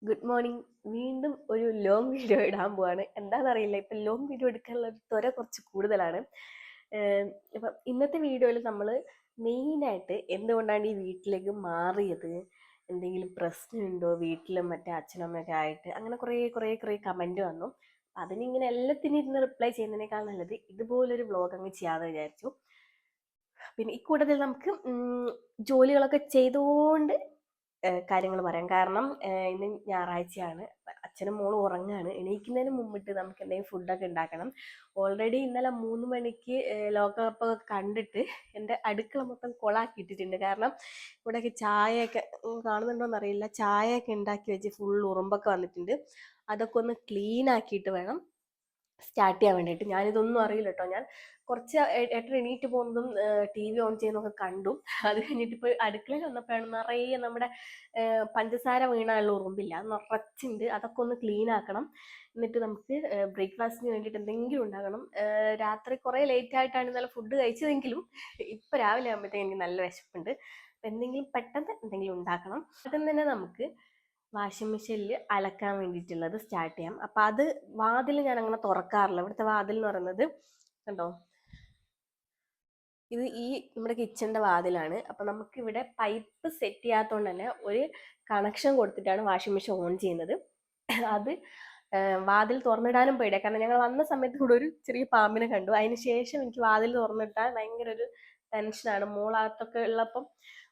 Good morning. വീണ്ടും ഒരു long video ഇടാൻ പോവാണ്. എന്താണെന്നറിയില്ല, ഇപ്പം ലോങ് വീഡിയോ എടുക്കാനുള്ള ഒരു ത്വര കുറച്ച് കൂടുതലാണ്. ഇപ്പം ഇന്നത്തെ വീഡിയോയിൽ നമ്മൾ മെയിനായിട്ട് എന്തുകൊണ്ടാണ് ഈ വീട്ടിലേക്ക് മാറിയത്, എന്തെങ്കിലും പ്രശ്നമുണ്ടോ വീട്ടിലും മറ്റേ അച്ഛനമ്മയൊക്കെ ആയിട്ട്, അങ്ങനെ കുറേ കുറേ കുറേ കമൻറ്റ് വന്നു. അതിനിങ്ങനെ എല്ലാത്തിനും ഇരുന്ന് റിപ്ലൈ ചെയ്യുന്നതിനേക്കാൾ നല്ലത് ഇതുപോലൊരു വ്ളോഗ് അങ്ങ് ചെയ്യാമെന്ന് വിചാരിച്ചു. പിന്നെ ഇക്കൂട്ടത്തിൽ നമുക്ക് ജോലികളൊക്കെ ചെയ്തുകൊണ്ട് കാര്യങ്ങൾ പറയാം. കാരണം ഇന്ന് ഞായറാഴ്ചയാണ്, അച്ഛനും മോളും ഉറങ്ങാണ്. എണീക്കുന്നതിന് മുമ്പിട്ട് നമുക്ക് എന്തെങ്കിലും ഫുഡൊക്കെ ഉണ്ടാക്കണം. ഓൾറെഡി ഇന്നലെ 3 മണിക്ക് ലോകകപ്പൊക്കെ കണ്ടിട്ട് എൻ്റെ അടുക്കള മൊത്തം കൊളാക്കിയിട്ടിട്ടുണ്ട്. കാരണം ഇവിടെയൊക്കെ ചായയൊക്കെ കാണുന്നുണ്ടോയെന്ന് അറിയില്ല, ചായയൊക്കെ ഉണ്ടാക്കി വെച്ച് ഫുൾ ഉറുമ്പൊക്കെ വന്നിട്ടുണ്ട്. അതൊക്കെ ഒന്ന് ക്ലീൻ ആക്കിയിട്ട് വേണം സ്റ്റാർട്ട് ചെയ്യാൻ വേണ്ടിയിട്ട്. ഞാനിതൊന്നും അറിയില്ല കേട്ടോ. ഞാൻ കുറച്ച് ഏട്ടൻ എണീറ്റ് പോകുന്നതും ടി വി ഓൺ ചെയ്യുന്നതൊക്കെ കണ്ടു. അത് കഴിഞ്ഞിട്ട് ഇപ്പോൾ അടുക്കളയിൽ വന്നപ്പോഴാണ് നിറയെ നമ്മുടെ പഞ്ചസാര വീണാനുള്ള ഉറുമ്പില്ല, അത് നിറച്ചുണ്ട്. അതൊക്കെ ഒന്ന് ക്ലീൻ ആക്കണം. എന്നിട്ട് നമുക്ക് ബ്രേക്ക്ഫാസ്റ്റിന് വേണ്ടിയിട്ട് എന്തെങ്കിലും ഉണ്ടാക്കണം. രാത്രി കുറേ ലേറ്റ് ആയിട്ടാണ് ഇന്നലെ ഫുഡ് കഴിച്ചതെങ്കിലും ഇപ്പം രാവിലെ ആകുമ്പോഴത്തേക്ക് എനിക്ക് നല്ല വിശപ്പുണ്ട്. അപ്പം എന്തെങ്കിലും പെട്ടെന്ന് എന്തെങ്കിലും ഉണ്ടാക്കണം. പെട്ടെന്ന് തന്നെ നമുക്ക് വാഷിംഗ് മെഷീനിൽ അലക്കാൻ വേണ്ടിയിട്ടുള്ളത് സ്റ്റാർട്ട് ചെയ്യാം. അപ്പം അത് വാതിൽ ഞാൻ അങ്ങനെ തുറക്കാറില്ല. ഇവിടുത്തെ വാതിൽ എന്ന് പറയുന്നത് കണ്ടോ, ഇത് ഈ നമ്മുടെ കിച്ചൻ്റെ വാതിലാണ്. അപ്പം നമുക്കിവിടെ പൈപ്പ് സെറ്റ് ചെയ്യാത്തതുകൊണ്ട് തന്നെ ഒരു കണക്ഷൻ കൊടുത്തിട്ടാണ് വാഷിംഗ് മെഷീൻ ഓൺ ചെയ്യുന്നത്. അത് വാതിൽ തുറന്നിടാനും പേടിയാണ്. കാരണം ഞങ്ങൾ വന്ന സമയത്ത് കൂടെ ഒരു ചെറിയ പാമ്പിനെ കണ്ടു. അതിന് ശേഷം എനിക്ക് വാതിൽ തുറന്നിട്ടാൽ ഭയങ്കര ഒരു ടെൻഷനാണ്. മോളകത്തൊക്കെ ഉള്ളപ്പം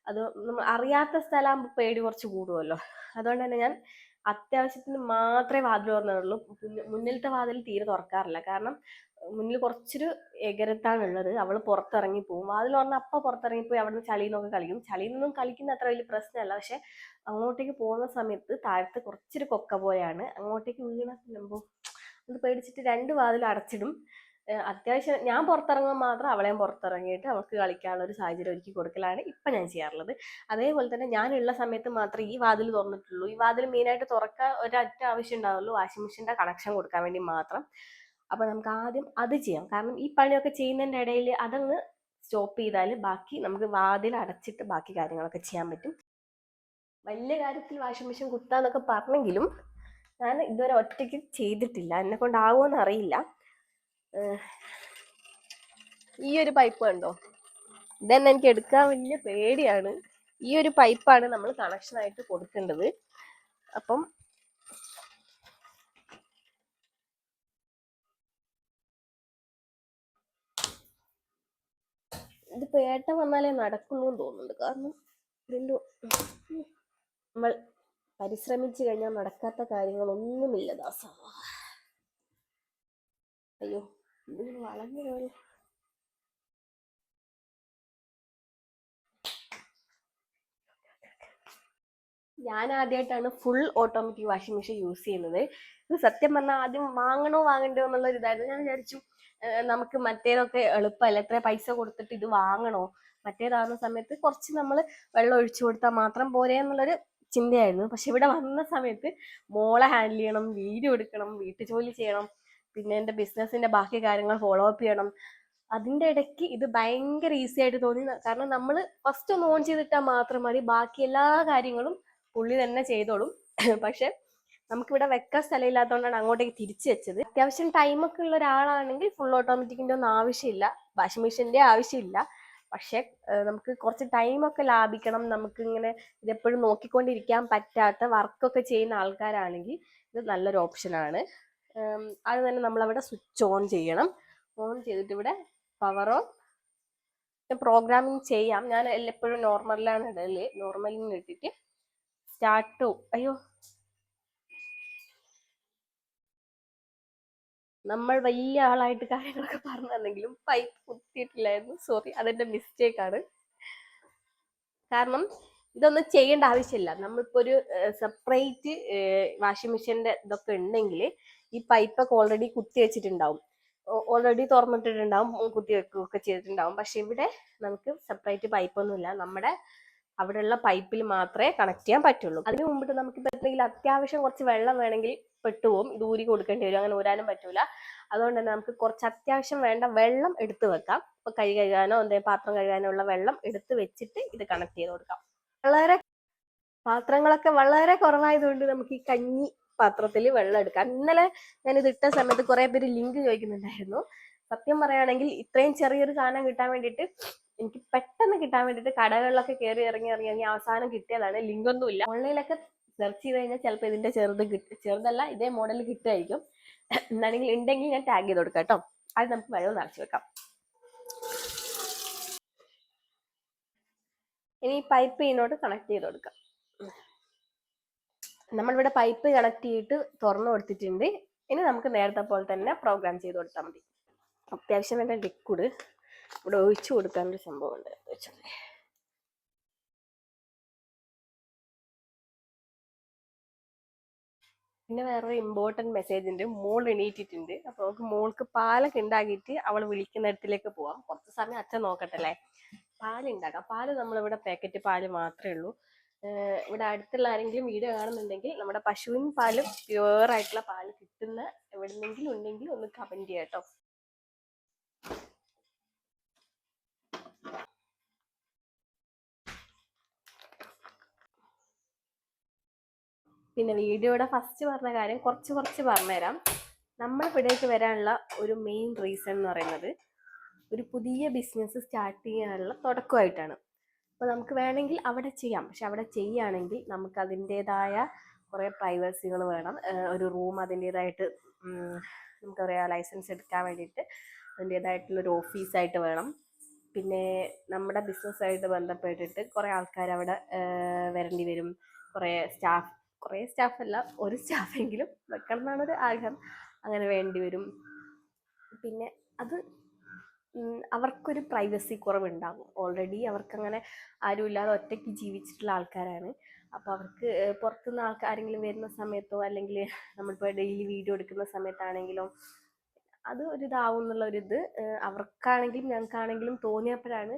അത് നമ്മൾ അറിയാത്ത സ്ഥലമാകുമ്പോൾ പേടി കുറച്ച് കൂടുമല്ലോ. അതുകൊണ്ട് തന്നെ ഞാൻ അത്യാവശ്യത്തിന് മാത്രമേ വാതിൽ തുറന്നിടുള്ളൂ. മുന്നിലത്തെ വാതിൽ തീരെ തുറക്കാറില്ല. കാരണം മുന്നിൽ കുറച്ചൊരു എകരത്താണുള്ളത്. അവൾ പുറത്തിറങ്ങി പോകും. വാതിൽ തുറന്നാൽ അപ്പം പുറത്തിറങ്ങിപ്പോയി അവിടെ നിന്ന് ചളിയിൽ നിന്നൊക്കെ കളിക്കും. ചളിയിൽ നിന്നും കളിക്കുന്ന അത്ര വലിയ പ്രശ്നമല്ല. പക്ഷെ അങ്ങോട്ടേക്ക് പോകുന്ന സമയത്ത് താഴത്ത് കുറച്ചൊരു കൊക്ക പോലെയാണ്, അങ്ങോട്ടേക്ക് വീണ സംഭവം അത് പേടിച്ചിട്ട് 2 വാതിൽ അടച്ചിടും. അത്യാവശ്യം ഞാൻ പുറത്തിറങ്ങുമ്പോൾ മാത്രം അവളെയും പുറത്തിറങ്ങിയിട്ട് അവൾക്ക് കളിക്കാനുള്ള ഒരു സാഹചര്യം ഒരുക്കി കൊടുക്കലാണ് ഇപ്പം ഞാൻ ചെയ്യാറുള്ളത്. അതേപോലെ തന്നെ ഞാനുള്ള സമയത്ത് മാത്രമേ ഈ വാതിൽ തുറന്നിട്ടുള്ളൂ. ഈ വാതിൽ മെയിനായിട്ട് തുറക്കാൻ ഒരൊറ്റ ആവശ്യം ഉണ്ടാവുള്ളൂ, വാഷിംഗ് മെഷീൻ്റെ കണക്ഷൻ കൊടുക്കാൻ വേണ്ടി മാത്രം. അപ്പം നമുക്ക് ആദ്യം അത് ചെയ്യാം. കാരണം ഈ പണിയൊക്കെ ചെയ്യുന്നതിൻ്റെ ഇടയിൽ അതങ്ങ് സ്റ്റോപ്പ് ചെയ്താൽ ബാക്കി നമുക്ക് വാതിൽ അടച്ചിട്ട് ബാക്കി കാര്യങ്ങളൊക്കെ ചെയ്യാൻ പറ്റും. വലിയ കാര്യത്തിൽ വാഷിംഗ് മെഷീൻ കുത്താന്നൊക്കെ പറഞ്ഞെങ്കിലും ഞാൻ ഇതുവരെ ഒറ്റയ്ക്ക് ചെയ്തിട്ടില്ല, എന്നെ കൊണ്ടാവുമെന്ന് അറിയില്ല. ഈ ഒരു പൈപ്പ് കണ്ടോ, ഇതന്നെ എനിക്ക് എടുക്കാൻ വലിയ പേടിയാണ്. ഈ ഒരു പൈപ്പാണ് നമ്മൾ കണക്ഷനായിട്ട് കൊടുക്കേണ്ടത്. അപ്പം ഇതിപ്പോൾ ഏട്ടൻ വന്നാലേ നടക്കുള്ളൂ എന്ന് തോന്നുന്നുണ്ട്. കാരണം ഇതിൻ്റെ നമ്മൾ പരിശ്രമിച്ചു കഴിഞ്ഞാൽ നടക്കാത്ത കാര്യങ്ങളൊന്നുമില്ല ദാസ. അയ്യോ, ഇതിന് വളഞ്ഞു പോയി. ഞാൻ ആദ്യമായിട്ടാണ് full automatic washing machine use ചെയ്യുന്നത്. ഇത് സത്യം പറഞ്ഞാൽ ആദ്യം വാങ്ങണോ വാങ്ങണ്ടോ എന്നുള്ള ഒരു ഇതായിരുന്നു. ഞാൻ വിചാരിച്ചു നമുക്ക് മറ്റേതൊക്കെ എളുപ്പമല്ല, എത്ര പൈസ കൊടുത്തിട്ട് ഇത് വാങ്ങണോ, മറ്റേതാകുന്ന സമയത്ത് കുറച്ച് നമ്മൾ വെള്ളം ഒഴിച്ചു കൊടുത്താൽ മാത്രം പോരെ എന്നുള്ളൊരു ചിന്തയായിരുന്നു. പക്ഷെ ഇവിടെ വന്ന സമയത്ത് മോളെ ഹാൻഡിൽ ചെയ്യണം, വീഡിയോ എടുക്കണം, വീട്ടു ജോലി ചെയ്യണം, പിന്നെ എൻ്റെ ബിസിനസ്സിൻ്റെ ബാക്കി കാര്യങ്ങൾ ഫോളോ അപ്പ് ചെയ്യണം. അതിൻ്റെ ഇടയ്ക്ക് ഇത് ഭയങ്കര ഈസി ആയിട്ട് തോന്നി. കാരണം നമ്മൾ ഫസ്റ്റ് ഒന്ന് ഓൺ ചെയ്തിട്ടാൽ മാത്രം മതി, ബാക്കി എല്ലാ കാര്യങ്ങളും പുള്ളി തന്നെ ചെയ്തോളും. പക്ഷെ നമുക്കിവിടെ വെക്കാൻ സ്ഥലമില്ലാത്തതുകൊണ്ടാണ് അങ്ങോട്ടേക്ക് തിരിച്ചു വെച്ചത്. അത്യാവശ്യം ടൈമൊക്കെ ഉള്ള ഒരാളാണെങ്കിൽ ഫുൾ ഓട്ടോമാറ്റിക്കിൻ്റെ ഒന്നും ആവശ്യമില്ല, വാഷിംഗ് മെഷീൻ്റെ ആവശ്യമില്ല. പക്ഷെ നമുക്ക് കുറച്ച് ടൈമൊക്കെ ലാഭിക്കണം, നമുക്ക് ഇങ്ങനെ ഇതെപ്പോഴും നോക്കിക്കൊണ്ടിരിക്കാൻ പറ്റാത്ത വർക്കൊക്കെ ചെയ്യുന്ന ആൾക്കാരാണെങ്കിൽ ഇത് നല്ലൊരു ഓപ്ഷനാണ്. അത് തന്നെ നമ്മളവിടെ സ്വിച്ച് ഓൺ ചെയ്യണം. ഓൺ ചെയ്തിട്ട് ഇവിടെ പവർ ഓൺ പ്രോഗ്രാമിങ് ചെയ്യാം. ഞാൻ എപ്പോഴും നോർമലിലാണ് ഇടല്. നോർമലിന് ഇട്ടിട്ട് സ്റ്റാർട്ട്. അയ്യോ, നമ്മൾ വലിയ ആളായിട്ട് കാര്യങ്ങളൊക്കെ പറഞ്ഞു തന്നെങ്കിലും പൈപ്പ് കുത്തിയിട്ടില്ലായിരുന്നു. സോറി, അതെന്റെ മിസ്റ്റേക്കാണ്. കാരണം ഇതൊന്നും ചെയ്യേണ്ട ആവശ്യമില്ല. നമ്മളിപ്പോൾ ഒരു സെപ്പറേറ്റ് വാഷിംഗ് മെഷീൻ്റെ ഇതൊക്കെ ഉണ്ടെങ്കിൽ ഈ പൈപ്പൊക്കെ ഓൾറെഡി കുത്തി വെച്ചിട്ടുണ്ടാവും, ഓൾറെഡി തുറന്നിട്ടിട്ടുണ്ടാവും, കുത്തി വെക്കുകയൊക്കെ ചെയ്തിട്ടുണ്ടാവും. പക്ഷെ ഇവിടെ നമുക്ക് സെപ്പറേറ്റ് പൈപ്പൊന്നുമില്ല. നമ്മുടെ അവിടെയുള്ള പൈപ്പിൽ മാത്രമേ കണക്ട് ചെയ്യാൻ പറ്റുള്ളൂ. അതിന് മുമ്പിട്ട് നമുക്കിപ്പോൾ എന്തെങ്കിലും അത്യാവശ്യം കുറച്ച് വെള്ളം വേണമെങ്കിൽ പെട്ടുപോകും, ഇത് ഊരി കൊടുക്കേണ്ടി വരും, അങ്ങനെ ഊരാനും പറ്റൂല. അതുകൊണ്ട് തന്നെ നമുക്ക് കുറച്ച് അത്യാവശ്യം വേണ്ട വെള്ളം എടുത്ത് വെക്കാം. ഇപ്പൊ കൈ കഴുകാനോ എന്തെങ്കിലും പാത്രം കഴുകാനോ ഉള്ള വെള്ളം എടുത്ത് വെച്ചിട്ട് ഇത് കണക്ട് ചെയ്ത് കൊടുക്കാം. വളരെ പാത്രങ്ങളൊക്കെ വളരെ കുറവായതുകൊണ്ട് നമുക്ക് ഈ കഞ്ഞി പാത്രത്തിൽ വെള്ളം എടുക്കാം. ഇന്നലെ ഞാനിത് ഇട്ട സമയത്ത് കുറെ പേര് ലിങ്ക് ചോദിക്കുന്നുണ്ടായിരുന്നു. സത്യം പറയുകയാണെങ്കിൽ ഇത്രയും ചെറിയൊരു സാധനം കിട്ടാൻ വേണ്ടിയിട്ട് എനിക്ക് പെട്ടെന്ന് കിട്ടാൻ വേണ്ടിയിട്ട് കടകളിലൊക്കെ കയറി ഇറങ്ങി അവസാനം കിട്ടിയതാണ്. ലിങ്ക് ഒന്നും ഇല്ല. ഓൺലൈനിലൊക്കെ സെർച്ച് ചെയ്ത് കഴിഞ്ഞാൽ ചിലപ്പോൾ ഇതിന്റെ ചെറുതല്ല ഇതേ മോഡൽ കിട്ടുമായിരിക്കും. എന്താണെങ്കിൽ ഉണ്ടെങ്കിൽ ഞാൻ ടാഗ് ചെയ്ത് കൊടുക്കാം കേട്ടോ. അത് നമുക്ക് വെള്ളം നിറച്ച് വെക്കാം. ഇനി പൈപ്പ് ഇതിനോട് കണക്ട് ചെയ്ത് കൊടുക്കാം. നമ്മളിവിടെ പൈപ്പ് കണക്ട് ചെയ്തിട്ട് തുറന്നു കൊടുത്തിട്ടുണ്ട്. ഇനി നമുക്ക് നേരത്തെ പോലെ തന്നെ പ്രോഗ്രാം ചെയ്ത് കൊടുത്താൽ മതി. അത്യാവശ്യം വേണ്ട ലിക്വിഡ് ഇവിടെ ഒഴിച്ചു കൊടുക്കാനൊരു സംഭവം ഉണ്ട്. പിന്നെ വേറൊരു ഇമ്പോർട്ടൻറ്റ് മെസ്സേജ് ഉണ്ട്. മോൾ എണീറ്റിട്ടുണ്ട്. അപ്പോൾ നമുക്ക് മോൾക്ക് പാലൊക്കെ ഉണ്ടാക്കിയിട്ട് അവൾ വിളിക്കുന്നിടത്തിലേക്ക് പോവാം. കുറച്ച് സമയം അച്ഛൻ നോക്കട്ടെ അല്ലേ. പാലുണ്ടാക്കാം. പാല് നമ്മളിവിടെ പാക്കറ്റ് പാല് മാത്രമേ ഉള്ളൂ. ഇവിടെ അടുത്തുള്ള ആരെങ്കിലും വീഡിയോ കാണുന്നുണ്ടെങ്കിൽ നമ്മുടെ പശുവിൻ പാലും പ്യുവർ ആയിട്ടുള്ള പാല് കിട്ടുന്ന എവിടെന്നെങ്കിലും ഉണ്ടെങ്കിൽ ഒന്ന് കമന്റ് ചെയ്യാം കേട്ടോ. പിന്നെ വീഡിയോയുടെ ഫസ്റ്റ് പറഞ്ഞ കാര്യം കുറച്ച് പറഞ്ഞുതരാം. നമ്മൾ ഇവിടേക്ക് വരാനുള്ള ഒരു മെയിൻ റീസൺ എന്ന് പറയുന്നത് ഒരു പുതിയ ബിസിനസ് സ്റ്റാർട്ട് ചെയ്യാനുള്ള തുടക്കമായിട്ടാണ്. അപ്പോൾ നമുക്ക് വേണമെങ്കിൽ അവിടെ ചെയ്യാം. പക്ഷെ അവിടെ ചെയ്യുകയാണെങ്കിൽ നമുക്ക് അതിൻ്റെതായ കുറേ പ്രൈവസികൾ വേണം. ഒരു റൂം അതിൻ്റെതായിട്ട് നമുക്ക് പറയാം ലൈസൻസ് എടുക്കാൻ വേണ്ടിയിട്ട് അതിൻ്റെതായിട്ടുള്ളൊരു ഓഫീസായിട്ട് വേണം. പിന്നെ നമ്മുടെ ബിസിനസ്സായിട്ട് ബന്ധപ്പെട്ടിട്ട് കുറേ ആൾക്കാർ അവിടെ വരേണ്ടി വരും. കുറേ സ്റ്റാഫല്ല, ഒരു സ്റ്റാഫെങ്കിലും വെക്കണം എന്നാണൊരു ആഗ്രഹം. അങ്ങനെ വേണ്ടി വരും. പിന്നെ അത് അവർക്കൊരു പ്രൈവസി കുറവുണ്ടാകും. ഓൾറെഡി അവർക്കങ്ങനെ ആരുമില്ലാതെ ഒറ്റയ്ക്ക് ജീവിച്ചിട്ടുള്ള ആൾക്കാരാണ്. അപ്പോൾ അവർക്ക് പുറത്തുനിന്ന് ആരെങ്കിലും വരുന്ന സമയത്തോ അല്ലെങ്കിൽ നമ്മളിപ്പോൾ ഡെയിലി വീഡിയോ എടുക്കുന്ന സമയത്താണെങ്കിലോ അത് ഒരിതാവും എന്നുള്ളൊരിത് അവർക്കാണെങ്കിലും ഞങ്ങൾക്കാണെങ്കിലും തോന്നിയപ്പോഴാണ്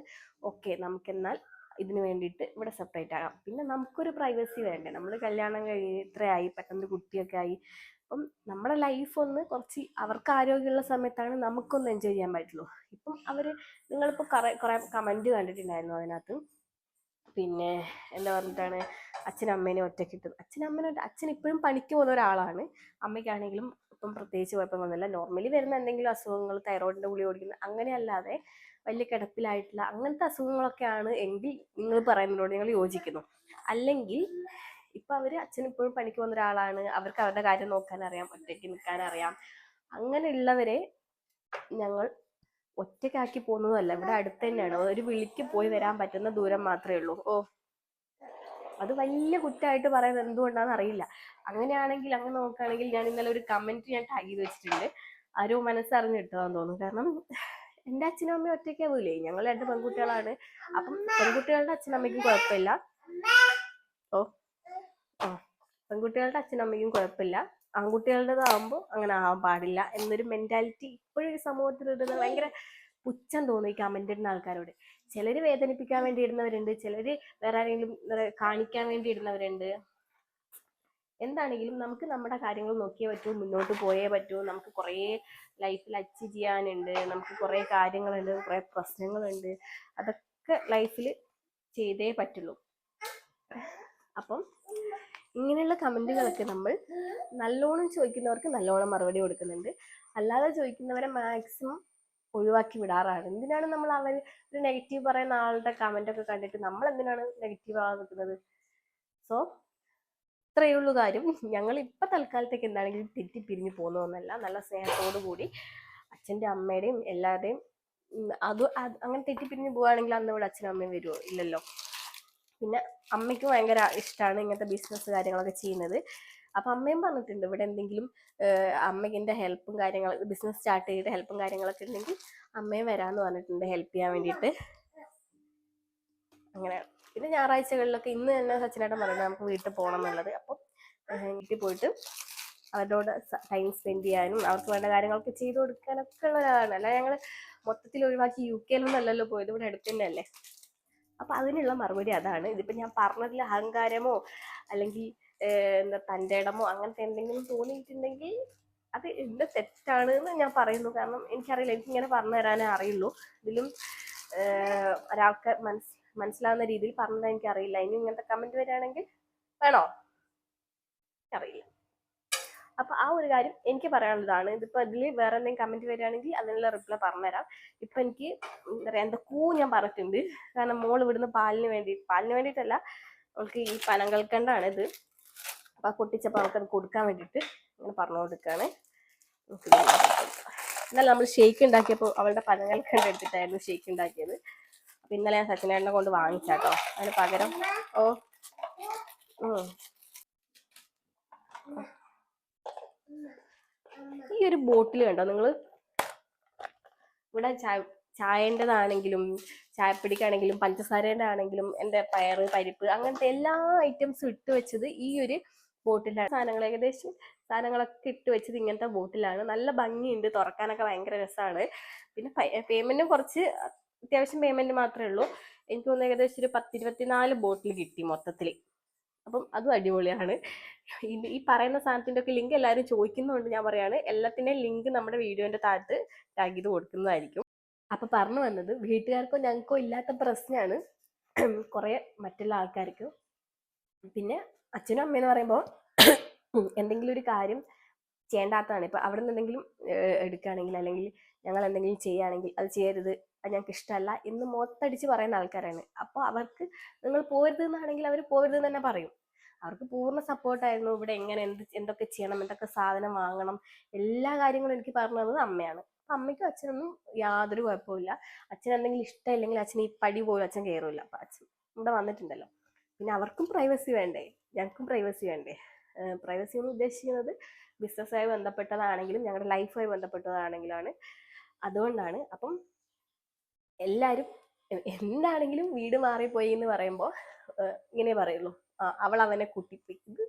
ഓക്കെ നമുക്കെന്നാൽ ഇതിന് വേണ്ടിയിട്ട് ഇവിടെ സെപ്പറേറ്റ് ആകാം. പിന്നെ നമുക്കൊരു പ്രൈവസി വേണ്ടേ. നമ്മൾ കല്യാണം കഴിഞ്ഞ് ഇത്രയായി, പെട്ടെന്ന് കുട്ടിയൊക്കെ ആയി. അപ്പം നമ്മുടെ ലൈഫ് ഒന്ന് കുറച്ച് അവർക്ക് ആരോഗ്യമുള്ള സമയത്താണ് നമുക്കൊന്ന് എൻജോയ് ചെയ്യാൻ പറ്റുള്ളൂ. ഇപ്പം നിങ്ങളിപ്പോൾ കുറേ കമൻറ്റ് കണ്ടിട്ടുണ്ടായിരുന്നു അതിനകത്ത്. പിന്നെ എന്താ പറഞ്ഞിട്ടാണ് അച്ഛനും അമ്മേനെ ഒറ്റക്കിട്ടത്. അച്ഛൻ ഇപ്പോഴും പണിക്ക് പോകുന്ന ഒരാളാണ്. അമ്മയ്ക്കാണെങ്കിലും ഇപ്പം പ്രത്യേകിച്ച് കുഴപ്പമൊന്നുമില്ല. നോർമലി വരുന്ന എന്തെങ്കിലും അസുഖങ്ങൾ, തൈറോയിഡിൻ്റെ ഗുളിക കുടിക്കുന്നത് അങ്ങനെയല്ലാതെ വലിയ കിടപ്പിലായിട്ടുള്ള അങ്ങനത്തെ അസുഖങ്ങളൊക്കെയാണ് എങ്കിൽ നിങ്ങൾ പറയുന്നതിനോട് നിങ്ങൾ യോജിക്കുന്നു. അല്ലെങ്കിൽ ഇപ്പം അച്ഛൻ ഇപ്പോഴും പണിക്ക് പോകുന്ന ഒരാളാണ്. അവർക്ക് അവരുടെ കാര്യം നോക്കാൻ അറിയാം, ഒറ്റയ്ക്ക് നിൽക്കാൻ അറിയാം. അങ്ങനെയുള്ളവരെ ഞങ്ങൾ ഒറ്റയ്ക്കാക്കി പോകുന്നതല്ല. ഇവിടെ അടുത്ത് തന്നെയാണ്. ഒരു വിളിക്ക് പോയി വരാൻ പറ്റുന്ന ദൂരം മാത്രമേ ഉള്ളൂ. അത് വലിയ കുറ്റമായിട്ട് പറയുന്നത് എന്തുകൊണ്ടാണെന്ന് അറിയില്ല. അങ്ങനെയാണെങ്കിൽ അങ്ങനെ നോക്കുകയാണെങ്കിൽ ഞാൻ ഇന്നലെ ഒരു കമന്റ് ഞാൻ ടാഗ് ചെയ്ത് വെച്ചിട്ടുണ്ട്. ആരോ മനസ്സറിഞ്ഞ് ഇട്ടതാന്ന് തോന്നുന്നു. കാരണം എൻ്റെ അച്ഛനും അമ്മയും ഒറ്റയ്ക്കാവൂലേ. ഞങ്ങൾ 2 പെൺകുട്ടികളാണ്. അപ്പം പെൺകുട്ടികളുടെ അച്ഛനമ്മയ്ക്കും കുഴപ്പമില്ല. പെൺകുട്ടികളുടെ അച്ഛനമ്മയ്ക്കും കുഴപ്പമില്ല, ആൺകുട്ടികളുടേതാവുമ്പോൾ അങ്ങനെ ആവാൻ പാടില്ല എന്നൊരു മെന്റാലിറ്റി ഇപ്പോഴും ഈ സമൂഹത്തിൽ ഇടുന്നത് ഭയങ്കര പുച്ഛം തോന്നി ഈ കമന്റ് ഇടുന്ന ആൾക്കാരോട്. ചിലര് വേദനിപ്പിക്കാൻ വേണ്ടി ഇടുന്നവരുണ്ട്, ചിലര് വേറെ ആരെങ്കിലും കാണിക്കാൻ വേണ്ടി ഇടുന്നവരുണ്ട്. എന്താണെങ്കിലും നമുക്ക് നമ്മുടെ കാര്യങ്ങൾ നോക്കിയേ പറ്റൂ, മുന്നോട്ട് പോയേ പറ്റൂ. നമുക്ക് കുറേ ലൈഫിൽ അച്ചീവ് ചെയ്യാനുണ്ട്, നമുക്ക് കുറേ കാര്യങ്ങളുണ്ട്, കുറേ പ്രശ്നങ്ങളുണ്ട്. അതൊക്കെ ലൈഫിൽ ചെയ്തേ പറ്റുള്ളൂ. അപ്പം ഇങ്ങനെയുള്ള കമന്റുകളൊക്കെ നമ്മൾ നല്ലോണം ചോദിക്കുന്നവർക്ക് നല്ലോണം മറുപടി കൊടുക്കുന്നുണ്ട്. അല്ലാതെ ചോദിക്കുന്നവരെ മാക്സിമം ഒഴിവാക്കി വിടാറാണ്. എന്തിനാണ് നമ്മൾ ഒരു നെഗറ്റീവ് പറയുന്ന ആളുടെ കമന്റ് ഒക്കെ കണ്ടിട്ട് നമ്മൾ എന്തിനാണ് നെഗറ്റീവ് ആവാൻ നിൽക്കുന്നത്? സോ ഇത്രയേ ഉള്ളൂ കാര്യം. ഞങ്ങൾ ഇപ്പൊ തൽക്കാലത്തേക്ക് എന്താണെങ്കിലും തെറ്റിപ്പിരിഞ്ഞു പോകുന്നതൊന്നല്ല. നല്ല സ്നേഹത്തോടു കൂടി അച്ഛൻ്റെ അമ്മയുടെയും എല്ലാവരുടെയും അങ്ങനെ തെറ്റിപ്പിരിഞ്ഞു പോവുകയാണെങ്കിൽ അന്ന് ഇവിടെ അച്ഛനും അമ്മയും വരുമോ? ഇല്ലല്ലോ. പിന്നെ അമ്മയ്ക്ക് ഭയങ്കര ഇഷ്ടമാണ് ഇങ്ങനത്തെ ബിസിനസ് കാര്യങ്ങളൊക്കെ ചെയ്യുന്നത്. അപ്പം അമ്മയും പറഞ്ഞിട്ടുണ്ട് ഇവിടെ എന്തെങ്കിലും അമ്മയ്ക്ക് എൻ്റെ ഹെൽപ്പും കാര്യങ്ങളും ബിസിനസ് സ്റ്റാർട്ട് ചെയ്തിട്ട് ഹെൽപ്പും കാര്യങ്ങളൊക്കെ ഉണ്ടെങ്കിൽ അമ്മയും വരാമെന്ന് പറഞ്ഞിട്ടുണ്ട് ഹെൽപ്പ് ചെയ്യാൻ വേണ്ടിയിട്ട്. അങ്ങനെ പിന്നെ ഞായറാഴ്ചകളിലൊക്കെ ഇന്ന് തന്നെ സച്ചിനേട്ടൻ പറയുന്നത് നമുക്ക് വീട്ടിൽ പോകണം എന്നുള്ളത്. അപ്പം വീട്ടിൽ പോയിട്ട് അവരോട് ടൈം സ്പെൻഡ് ചെയ്യാനും അവർക്ക് വേണ്ട കാര്യങ്ങളൊക്കെ ചെയ്തു കൊടുക്കാനൊക്കെ ഉള്ള ഒരാളാണ്. അല്ല ഞങ്ങൾ മൊത്തത്തിൽ ഒഴിവാക്കി UK അല്ലല്ലോ പോയത്, ഇവിടെ അടുത്ത് തന്നെ അല്ലേ. അപ്പൊ അതിനുള്ള മറുപടി അതാണ്. ഇതിപ്പോ ഞാൻ പറഞ്ഞതിൽ അഹങ്കാരമോ അല്ലെങ്കിൽ എന്താ തൻ്റെ ഇടമോ അങ്ങനത്തെ എന്തെങ്കിലും തോന്നിയിട്ടുണ്ടെങ്കിൽ അത് എന്റെ തെറ്റാണ് എന്ന് ഞാൻ പറയുന്നു. കാരണം എനിക്കറിയില്ല, എനിക്കിങ്ങനെ പറഞ്ഞു തരാനേ അറിയുള്ളൂ. ഇതിലും ഒരാൾക്ക് മനസ്സിലാവുന്ന രീതിയിൽ പറഞ്ഞത് എനിക്കറിയില്ല. ഇനി ഇങ്ങനത്തെ കമന്റ് വരികയാണെങ്കിൽ വേണോ അറിയില്ല. അപ്പൊ ആ ഒരു കാര്യം എനിക്ക് പറയാനുള്ളതാണ്. ഇതിപ്പോ ഇതിൽ വേറെ എന്തെങ്കിലും കമന്റ് വരികയാണെങ്കിൽ അതിനുള്ള റിപ്ലൈ പറഞ്ഞുതരാം. ഇപ്പൊ എനിക്ക് എന്താ പറയാ എന്തൊക്കെയോ ഞാൻ പറഞ്ഞിട്ടുണ്ട്. കാരണം മോൾ ഇവിടുന്ന് പാലിന് വേണ്ടിയിട്ടല്ല, അവൾക്ക് ഈ പനം കൽക്കണ്ടാണ് ഇത്. അപ്പൊ പൊട്ടിച്ചപ്പോൾ അവൾക്കത് കൊടുക്കാൻ വേണ്ടിയിട്ട് ഇങ്ങനെ പറഞ്ഞു കൊടുക്കുകയാണ്. ഇന്നലെ നമ്മൾ ഷേക്ക് ഉണ്ടാക്കിയപ്പോൾ അവളുടെ പനം കൽക്കണ്ട എടുത്തിട്ടായിരുന്നു ഷേക്ക് ഉണ്ടാക്കിയത്. അപ്പൊ ഇന്നലെ ഞാൻ സച്ചിനേട്ടനെ കൊണ്ട് വാങ്ങിച്ചാട്ടോ. അതിന് പകരം ഈ ഒരു ബോട്ടിൽ കണ്ടോ നിങ്ങൾ? ഇവിടെ ചായൻ്റെതാണെങ്കിലും ചായപ്പൊടിക്കാണെങ്കിലും പഞ്ചസാരേൻ്റെ ആണെങ്കിലും എൻ്റെ പയറ് പരിപ്പ് അങ്ങനത്തെ എല്ലാ ഐറ്റംസും ഇട്ട് വെച്ചത് ഈ ഒരു ബോട്ടിലാണ്. സാധനങ്ങളൊക്കെ ഇട്ട് വെച്ചത് ഇങ്ങനത്തെ ബോട്ടിലാണ്. നല്ല ഭംഗിയുണ്ട്, തുറക്കാനൊക്കെ ഭയങ്കര രസമാണ്. പിന്നെ പേയ്മെന്റും കുറച്ച് അത്യാവശ്യം പേയ്മെന്റ് മാത്രമേ ഉള്ളൂ. എനിക്ക് തോന്നുന്നു ഏകദേശം ഒരു 10-24 ബോട്ടിൽ കിട്ടി മൊത്തത്തിൽ. അപ്പം അതും അടിപൊളിയാണ്. ഈ പറയുന്ന സാധനത്തിന്റെ ഒക്കെ ലിങ്ക് എല്ലാവരും ചോദിക്കുന്നുണ്ട്. ഞാൻ പറയാണ്, എല്ലാത്തിന്റെയും ലിങ്ക് നമ്മുടെ വീഡിയോന്റെ താഴത്ത് ടാഗ് ചെയ്ത് കൊടുക്കുന്നതായിരിക്കും. അപ്പൊ പറഞ്ഞു വന്നത്, വീട്ടുകാർക്കോ ഞങ്ങൾക്കോ ഇല്ലാത്ത പ്രശ്നമാണ് കുറെ മറ്റുള്ള ആൾക്കാർക്ക്. പിന്നെ അച്ഛനും അമ്മയെന്ന് പറയുമ്പോൾ എന്തെങ്കിലും ഒരു കാര്യം ചെയ്യേണ്ടാത്തതാണ്. ഇപ്പൊ അവിടെ നിന്ന് എന്തെങ്കിലും എടുക്കുകയാണെങ്കിൽ അല്ലെങ്കിൽ ഞങ്ങൾ എന്തെങ്കിലും ചെയ്യുകയാണെങ്കിൽ അത് ചെയ്യരുത്, അത് ഞങ്ങൾക്ക് ഇഷ്ടമല്ല എന്ന് മൊത്തടിച്ച് പറയുന്ന ആൾക്കാരാണ്. അപ്പോൾ അവർക്ക് നിങ്ങൾ പോരുത് എന്നാണെങ്കിൽ അവർ പോരുത് തന്നെ പറയും. അവർക്ക് പൂർണ്ണ സപ്പോർട്ടായിരുന്നു. ഇവിടെ എങ്ങനെ എന്തൊക്കെ ചെയ്യണം, എന്തൊക്കെ സാധനം വാങ്ങണം, എല്ലാ കാര്യങ്ങളും എനിക്ക് പറഞ്ഞു തന്നത് അമ്മയാണ്. അപ്പൊ അമ്മയ്ക്കും അച്ഛനൊന്നും യാതൊരു കുഴപ്പമില്ല. അച്ഛൻ എന്തെങ്കിലും ഇഷ്ടമില്ലെങ്കിൽ അച്ഛൻ ഈ പടി പോലും അച്ഛൻ കയറില്ല. അപ്പൊ അച്ഛൻ ഇവിടെ വന്നിട്ടുണ്ടല്ലോ, പിന്നെ അവർക്കും പ്രൈവസി വേണ്ടേ, ഞങ്ങൾക്കും പ്രൈവസി വേണ്ടേ. പ്രൈവസി എന്ന് ഉദ്ദേശിക്കുന്നത് ബിസിനസ്സുമായി ബന്ധപ്പെട്ടതാണെങ്കിലും ഞങ്ങളുടെ ലൈഫുമായി ബന്ധപ്പെട്ടതാണെങ്കിലാണ്. അതുകൊണ്ടാണ്. അപ്പം എല്ലാവരും എന്താണെങ്കിലും വീട് മാറിപ്പോയി എന്ന് പറയുമ്പോൾ ഇങ്ങനെ പറയുള്ളൂ, അവൾ അവനെ കൂട്ടിപ്പോയി. ഇത്